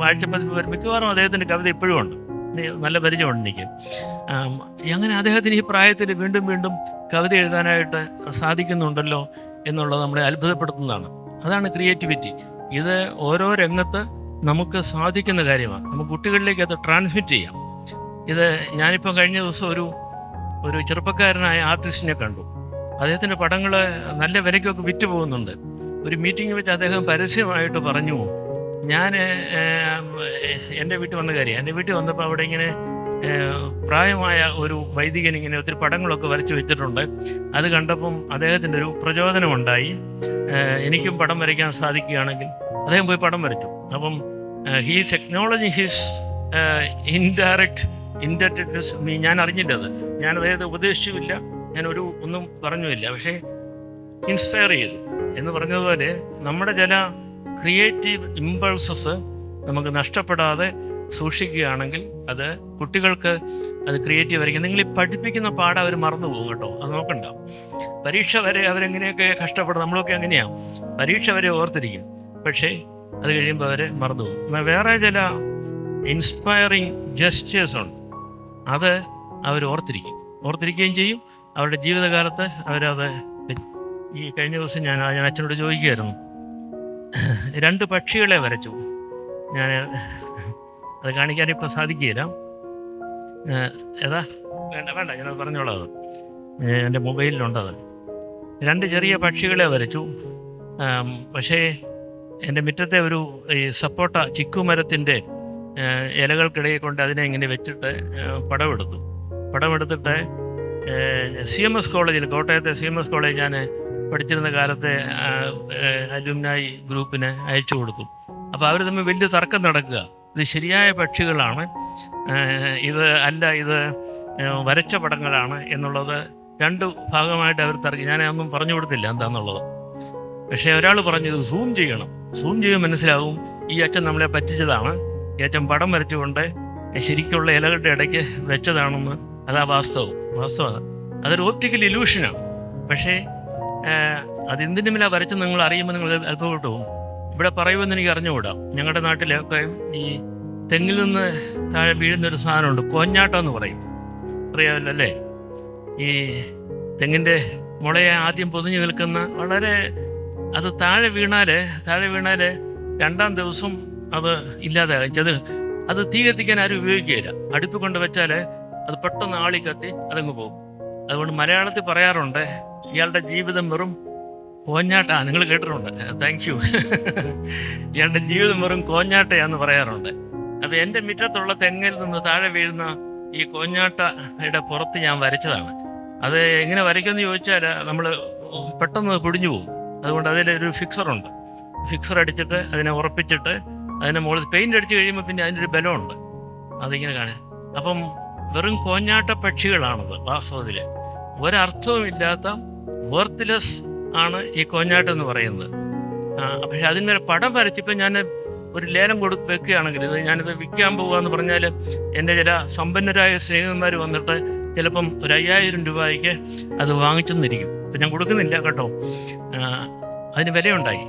ആഴ്ചപ്പതിപ്പ് മിക്കവാറും അദ്ദേഹത്തിൻ്റെ കവിത ഇപ്പോഴും ഉണ്ട്, നല്ല പരിചയമുണ്ട് എനിക്ക്. അങ്ങനെ അദ്ദേഹത്തിന് ഈ പ്രായത്തിൽ വീണ്ടും വീണ്ടും കവിത എഴുതാനായിട്ട് സാധിക്കുന്നുണ്ടല്ലോ എന്നുള്ളത് നമ്മളെ അത്ഭുതപ്പെടുത്തുന്നതാണ്. അതാണ് ക്രിയേറ്റിവിറ്റി. ഇത് ഓരോ രംഗത്ത് നമുക്ക് സാധിക്കുന്ന കാര്യമാണ്. നമുക്ക് കുട്ടികളിലേക്ക് അത് ട്രാൻസ്മിറ്റ് ചെയ്യാം. ഇത് ഞാനിപ്പോൾ കഴിഞ്ഞ ദിവസം ഒരു ചെറുപ്പക്കാരനായ ആർട്ടിസ്റ്റിനെ കണ്ടു. അദ്ദേഹത്തിൻ്റെ പടങ്ങൾ നല്ല വിലയ്ക്കൊക്കെ വിറ്റ് പോകുന്നുണ്ട്. ഒരു മീറ്റിംഗ് വെച്ച് അദ്ദേഹം പരസ്യമായിട്ട് പറഞ്ഞു, ഞാൻ എൻ്റെ വീട്ടിൽ വന്ന കാര്യം. എൻ്റെ വീട്ടിൽ വന്നപ്പോൾ അവിടെ ഇങ്ങനെ പ്രായമായ ഒരു വൈദികൻ ഇങ്ങനെ ഒത്തിരി പടങ്ങളൊക്കെ വരച്ച് വെച്ചിട്ടുണ്ട്. അത് കണ്ടപ്പം അദ്ദേഹത്തിൻ്റെ ഒരു പ്രചോദനമുണ്ടായി. എനിക്കും പടം വരയ്ക്കാൻ സാധിക്കുകയാണെങ്കിൽ അദ്ദേഹം പോയി പടം വരച്ചു. അപ്പം ഹീസ് എക്നോളജിങ് ഹിസ് ഇൻഡയറക്റ്റ് ഇൻഡക്റ്റഡ്നെസ്. ഞാൻ അറിഞ്ഞില്ലത്, ഞാൻ അദ്ദേഹത്തെ ഉപദേശിച്ചുമില്ല, ഞാൻ ഒന്നും പറഞ്ഞുമില്ല. പക്ഷേ ഇൻസ്പയർ ചെയ്തു എന്ന് പറഞ്ഞതുപോലെ നമ്മുടെ ചില ക്രിയേറ്റീവ് ഇമ്പൾസസ് നമുക്ക് നഷ്ടപ്പെടാതെ സൂക്ഷിക്കുകയാണെങ്കിൽ അത് കുട്ടികൾക്ക് അത് ക്രിയേറ്റീവ് ആയിരിക്കും. നിങ്ങൾ ഈ പഠിപ്പിക്കുന്ന പാഠം അവർ മറന്നു പോകും കേട്ടോ, അത് നോക്കണ്ട. പരീക്ഷ വരെ അവരെങ്ങനെയൊക്കെ കഷ്ടപ്പെടും, നമ്മളൊക്കെ അങ്ങനെയാണ്. പരീക്ഷ വരെ ഓർത്തിരിക്കും, പക്ഷേ അത് കഴിയുമ്പോൾ അവർ മറന്നു പോകും. വേറെ ചില ഇൻസ്പയറിങ് ജസ്റ്റേഴ്സ് ഉണ്ട്. അത് അവർ ഓർത്തിരിക്കുകയും ചെയ്യും. അവരുടെ ജീവിതകാലത്ത് അവരത് ഈ കഴിഞ്ഞ ദിവസം ഞാൻ അച്ഛനോട് ചോദിക്കുകയായിരുന്നു. 2 പക്ഷികളെ വരച്ചു. ഞാൻ അത് കാണിക്കാനിപ്പോൾ സാധിക്കുകയില്ല. വേണ്ട ഞാനത് പറഞ്ഞോളാം. അത് എൻ്റെ മൊബൈലിലുണ്ടത്. 2 ചെറിയ പക്ഷികളെ വരച്ചു. പക്ഷേ എൻ്റെ മുറ്റത്തെ ഒരു ഈ സപ്പോട്ട ചിക്കു മരത്തിൻ്റെ ഇലകൾക്കിടയിൽ കൊണ്ട് അതിനെ ഇങ്ങനെ വെച്ചിട്ട് പടമെടുത്തിട്ട് CMS കോളേജിൽ, കോട്ടയത്തെ CMS കോളേജ് ഞാൻ പഠിച്ചിരുന്ന കാലത്തെ അലുമിനായി ഗ്രൂപ്പിന് അയച്ചു കൊടുത്തു. അപ്പോൾ അവർ തമ്മിൽ വലിയ തർക്കം നടക്കുക. ഇത് ശരിയായ പക്ഷികളാണ്, ഇത് വരച്ച പടങ്ങളാണ് എന്നുള്ളത് 2 ഭാഗമായിട്ട് അവർ തർക്കി. ഞാനൊന്നും പറഞ്ഞു കൊടുത്തില്ല എന്താണെന്നുള്ളത്. പക്ഷേ ഒരാൾ പറഞ്ഞു ഇത് സൂം ചെയ്യുമ്പോൾ മനസ്സിലാവും ഈ അച്ഛൻ നമ്മളെ പറ്റിച്ചതാണ്, ഈ അച്ഛൻ പടം വരച്ചുകൊണ്ട് ശരിക്കുള്ള ഇലകളുടെ ഇടയ്ക്ക് വെച്ചതാണെന്ന്. അതാ വാസ്തവം. അതൊരു ഓപ്റ്റിക്കൽ ഇലൂഷനാണ്. പക്ഷേ അതെന്തിനുമില്ല വരച്ച് നിങ്ങൾ അറിയുമ്പോൾ നിങ്ങൾ അല്പപ്പെട്ടു പോകും. ഇവിടെ പറയുമെന്ന് എനിക്ക് അറിഞ്ഞുകൂടാ. ഞങ്ങളുടെ നാട്ടിലൊക്കെ ഈ തെങ്ങിൽ നിന്ന് താഴെ വീഴുന്നൊരു സാധനമുണ്ട്, കോഞ്ഞാട്ടം എന്ന് പറയും. അറിയാമല്ലോ അല്ലേ? ഈ തെങ്ങിൻ്റെ മുളയെ ആദ്യം പൊതിഞ്ഞു നിൽക്കുന്ന വളരെ, അത് താഴെ വീണാൽ 2-ാം ദിവസം അത് ഇല്ലാതാകും. അത് തീ കത്തിക്കാൻ ആരും ഉപയോഗിക്കുകയില്ല. അടുപ്പ് കൊണ്ട് വെച്ചാൽ അത് പെട്ടെന്ന് ആളി കത്തി അതങ്ങ് പോകും. അതുകൊണ്ട് മലയാളത്തിൽ പറയാറുണ്ട്, ഇയാളുടെ ജീവിതം വെറും കോഞ്ഞാട്ടാ. നിങ്ങൾ കേട്ടിട്ടുണ്ട്, താങ്ക് യു. ഇയാളുടെ ജീവിതം വെറും കോഞ്ഞാട്ടയാന്ന് പറയാറുണ്ട്. അപ്പോൾ എൻ്റെ മുറ്റത്തുള്ള തെങ്ങിൽ നിന്ന് താഴെ വീഴുന്ന ഈ കോഞ്ഞാട്ടയുടെ പുറത്ത് ഞാൻ വരച്ചതാണ്. അത് എങ്ങനെ വരയ്ക്കുമെന്ന് ചോദിച്ചാൽ നമ്മൾ പെട്ടെന്ന് പൊടിഞ്ഞു പോകും. അതുകൊണ്ട് അതിലൊരു ഫിക്സറുണ്ട്. ഫിക്സർ അടിച്ചിട്ട് അതിനെ ഉറപ്പിച്ചിട്ട് അതിനെ മുകളിൽ പെയിൻ്റ് അടിച്ച് കഴിയുമ്പോൾ പിന്നെ അതിൻ്റെ ഒരു ബലമുണ്ട്, അതിങ്ങനെ കാണാൻ. അപ്പം വെറും കോഞ്ഞാട്ട പക്ഷികളാണത്. വാസ്തവത്തിൽ ഒരർത്ഥവുമില്ലാത്ത വർത്ത്ലെസ് ആണ് ഈ കോഞ്ഞാട്ടം എന്ന് പറയുന്നത്. പക്ഷെ അതിന്മേൽ പടം വരച്ചിപ്പോൾ ഞാൻ ഒരു ലേലം വെക്കുകയാണെങ്കിൽ, ഞാനിത് വിൽക്കാൻ പോകുകയെന്ന് പറഞ്ഞാൽ എൻ്റെ ചില സമ്പന്നരായ സ്നേഹിതന്മാർ വന്നിട്ട് ചിലപ്പം ഒരു 5000 രൂപയ്ക്ക് അത് വാങ്ങിച്ചെന്നിരിക്കും. അപ്പം ഞാൻ കൊടുക്കുന്നില്ല കേട്ടോ. അതിന് വിലയുണ്ടായി.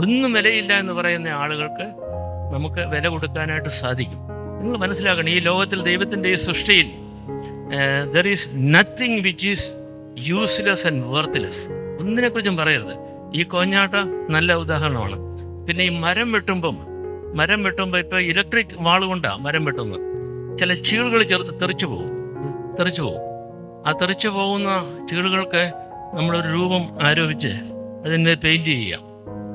ഒന്നും വിലയില്ല എന്ന് പറയുന്ന ആളുകൾക്ക് നമുക്ക് വില കൊടുക്കാനായിട്ട് സാധിക്കും. നിങ്ങൾ മനസ്സിലാക്കണം, ഈ ലോകത്തിൽ ദൈവത്തിൻ്റെ ഈ സൃഷ്ടിയിൽ there is nothing which is useless and worthless. ഒന്നിനെക്കുറിച്ചും പറയരുത്. ഈ കോഞ്ഞാട്ട നല്ല ഉദാഹരണമാണ്. പിന്നെ ഈ മരം വെട്ടുമ്പോൾ ഇപ്പോൾ ഇലക്ട്രിക് വാൾ കൊണ്ടാണ് മരം വെട്ടുന്നത്. ചില ചീളുകൾ തെറിച്ചു പോകും. ആ തെറിച്ചു പോകുന്ന ചീളുകൾക്ക് നമ്മളൊരു രൂപം ആരോപിച്ച് അതിന്മേൽ പെയിൻറ്റ് ചെയ്യുക.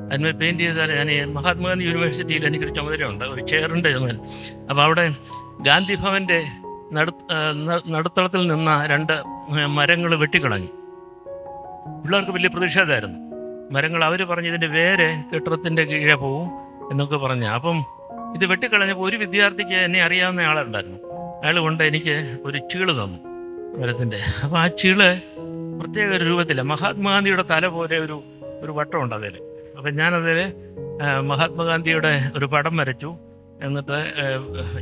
അതിന്മേൽ പെയിൻറ്റ് ചെയ്താൽ, ഞാൻ മഹാത്മാഗാന്ധി യൂണിവേഴ്സിറ്റിയിൽ എനിക്കൊരു ചുമതലയുണ്ട്, ഒരു ചെയറിൻ്റെ ചുമതല. അപ്പോൾ അവിടെ ഗാന്ധി ഭവൻ്റെ നടുത്തളത്തിൽ നിന്ന 2 മരങ്ങൾ വെട്ടിക്കളഞ്ഞു. പിള്ളേർക്ക് വലിയ പ്രതിഷേധമായിരുന്നു. മരങ്ങൾ അവർ പറഞ്ഞ് ഇതിൻ്റെ വേര് കെട്ടിടത്തിൻ്റെ കീഴെ പോവും എന്നൊക്കെ പറഞ്ഞ്. അപ്പം ഇത് വെട്ടിക്കളഞ്ഞപ്പോൾ ഒരു വിദ്യാർത്ഥിക്ക് എന്നെ അറിയാവുന്ന ആളുണ്ടായിരുന്നു. അയാൾ കൊണ്ട് എനിക്ക് ഒരു ചീള് തന്നു മരത്തിൻ്റെ. അപ്പോൾ ആ ചീള് പ്രത്യേക ഒരു രൂപത്തില്ല, മഹാത്മാഗാന്ധിയുടെ തല പോലെ ഒരു വട്ടമുണ്ട് അതിൽ. അപ്പം ഞാനതിൽ മഹാത്മാഗാന്ധിയുടെ ഒരു പടം വരച്ചു. എന്നിട്ട്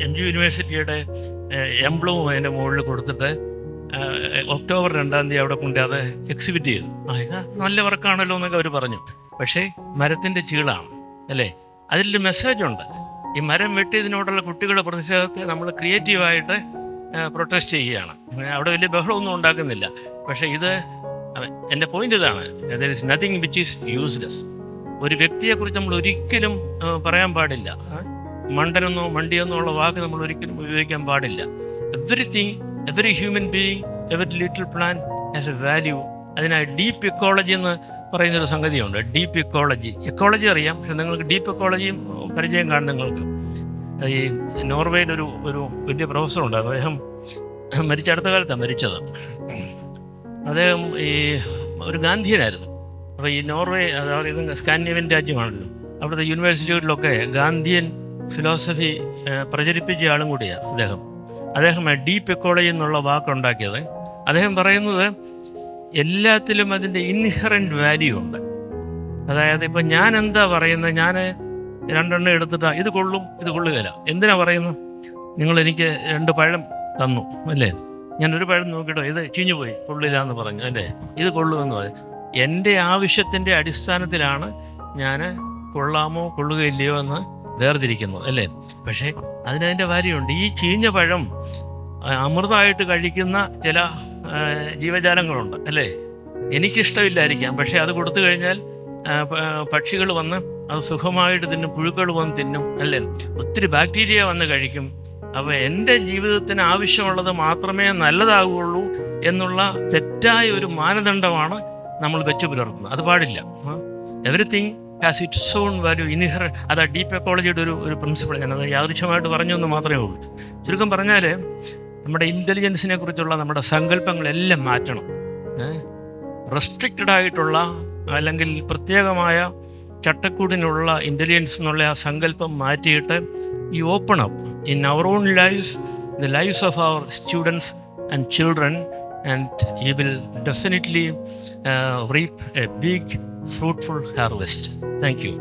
MG യൂണിവേഴ്സിറ്റിയുടെ എംബ്ലവും അതിൻ്റെ മുകളിൽ കൊടുത്തിട്ട് ഒക്ടോബർ 2-ാം തീയതി അവിടെ കൊണ്ട് അത് എക്സിബിറ്റ് ചെയ്തു. നല്ല വർക്കാണല്ലോ എന്നൊക്കെ അവർ പറഞ്ഞു. പക്ഷേ മരത്തിൻ്റെ ചീളാണ് അല്ലേ? അതിലൊരു മെസ്സേജുണ്ട്. ഈ മരം വെട്ടിയതിനോടുള്ള കുട്ടികളുടെ പ്രതിഷേധത്തെ നമ്മൾ ക്രിയേറ്റീവായിട്ട് പ്രൊട്ടസ്റ്റ് ചെയ്യുകയാണ്. അവിടെ വലിയ ബഹളമൊന്നും ഉണ്ടാക്കുന്നില്ല. പക്ഷേ എൻ്റെ പോയിന്റ് ഇതാണ്, there is nothing which is useless. ഒരു വ്യക്തിയെക്കുറിച്ച് നമ്മൾ ഒരിക്കലും പറയാൻ പാടില്ല. മണ്ടനെന്നോ മണ്ടിയെന്നോ ഉള്ള വാക്ക് നമ്മൾ ഒരിക്കലും ഉപയോഗിക്കാൻ പാടില്ല. Every human being, every little plant has A value. അതിനായി ഡീപ്പ് ഇക്കോളജി എന്ന് പറയുന്നൊരു സംഗതിയുണ്ട്. ഡീപ്പ് എക്കോളജി അറിയാം, പക്ഷെ നിങ്ങൾക്ക് ഡീപ്പ് എക്കോളജിയും പരിചയം കാണും. നിങ്ങൾക്ക് ഈ നോർവേയിലൊരു വലിയ പ്രൊഫസറുണ്ട്. അദ്ദേഹം അടുത്ത കാലത്താണ് മരിച്ചത്. അദ്ദേഹം ഈ ഒരു ഗാന്ധിയനായിരുന്നു. അപ്പോൾ ഈ നോർവേ, അതായത് സ്കാൻഡിനേവിയൻ രാജ്യമാണല്ലോ, അവിടുത്തെ യൂണിവേഴ്സിറ്റികളിലൊക്കെ ഗാന്ധിയൻ ഫിലോസഫി പ്രചരിപ്പിച്ച ആളും കൂടിയാണ് അദ്ദേഹം ഡീപ്പ് എക്കോളജി എന്നുള്ള വാക്കുണ്ടാക്കിയത്. അദ്ദേഹം പറയുന്നത് എല്ലാത്തിലും അതിൻ്റെ ഇൻഹറൻറ്റ് വാല്യൂ ഉണ്ട്. അതായത് ഇപ്പം ഞാൻ എന്താ പറയുന്നത്, ഞാൻ 2 എണ്ണം എടുത്തിട്ടാണ് ഇത് കൊള്ളും ഇത് കൊള്ളുകയില്ല. എന്തിനാ പറയുന്നത്? നിങ്ങളെനിക്ക് 2 പഴം തന്നു അല്ലേ, ഞാനൊരു പഴം നോക്കിയിട്ടോ ഇത് ചീഞ്ഞു പോയി കൊള്ളില്ല എന്ന് പറഞ്ഞു അല്ലേ, ഇത് കൊള്ളുമെന്ന് പറഞ്ഞു. എൻ്റെ ആവശ്യത്തിൻ്റെ അടിസ്ഥാനത്തിലാണ് ഞാൻ കൊള്ളാമോ കൊള്ളുകയില്ലയോ എന്ന് വേർതിരിക്കുന്നത് അല്ലേ. പക്ഷേ അതിൻ്റെ വാല്യൂ ഉണ്ട്. ഈ ചീഞ്ഞ പഴം അമൃതമായിട്ട് കഴിക്കുന്ന ചില ജീവജാലങ്ങളുണ്ട് അല്ലേ? എനിക്കിഷ്ടമില്ലായിരിക്കാം, പക്ഷേ അത് കൊടുത്തു കഴിഞ്ഞാൽ പക്ഷികൾ വന്ന് അത് സുഖമായിട്ട് തിന്നും, പുഴുക്കൾ വന്ന് തിന്നും അല്ലേ? ഒത്തിരി ബാക്ടീരിയ വന്ന് കഴിക്കും. അപ്പോൾ എൻ്റെ ജീവിതത്തിന് ആവശ്യമുള്ളത് മാത്രമേ നല്ലതാകുകയുള്ളൂ എന്നുള്ള തെറ്റായ ഒരു മാനദണ്ഡമാണ് നമ്മൾ വെച്ച് പുലർത്തുന്നത്. അത് പാടില്ല. Everything has its own value inherent. അത് ഡീപ്പ് എക്കോളജിയുടെ ഒരു പ്രിൻസിപ്പിൾ. ഞാനത് യാദൃശ്യമായിട്ട് പറഞ്ഞു എന്ന് മാത്രമേ ഉള്ളൂ. ചുരുക്കം പറഞ്ഞാൽ നമ്മുടെ ഇൻ്റലിജൻസിനെ കുറിച്ചുള്ള നമ്മുടെ സങ്കല്പങ്ങളെല്ലാം മാറ്റണം. റെസ്ട്രിക്റ്റഡ് ആയിട്ടുള്ള അല്ലെങ്കിൽ പ്രത്യേകമായ ചട്ടക്കൂടിനുള്ള ഇൻ്റലിജൻസ് എന്നുള്ള ആ സങ്കല്പം മാറ്റിയിട്ട് ഈ open up in our own lives, the lives of our students and children, and you will definitely reap a big fruitful harvest. Thank you.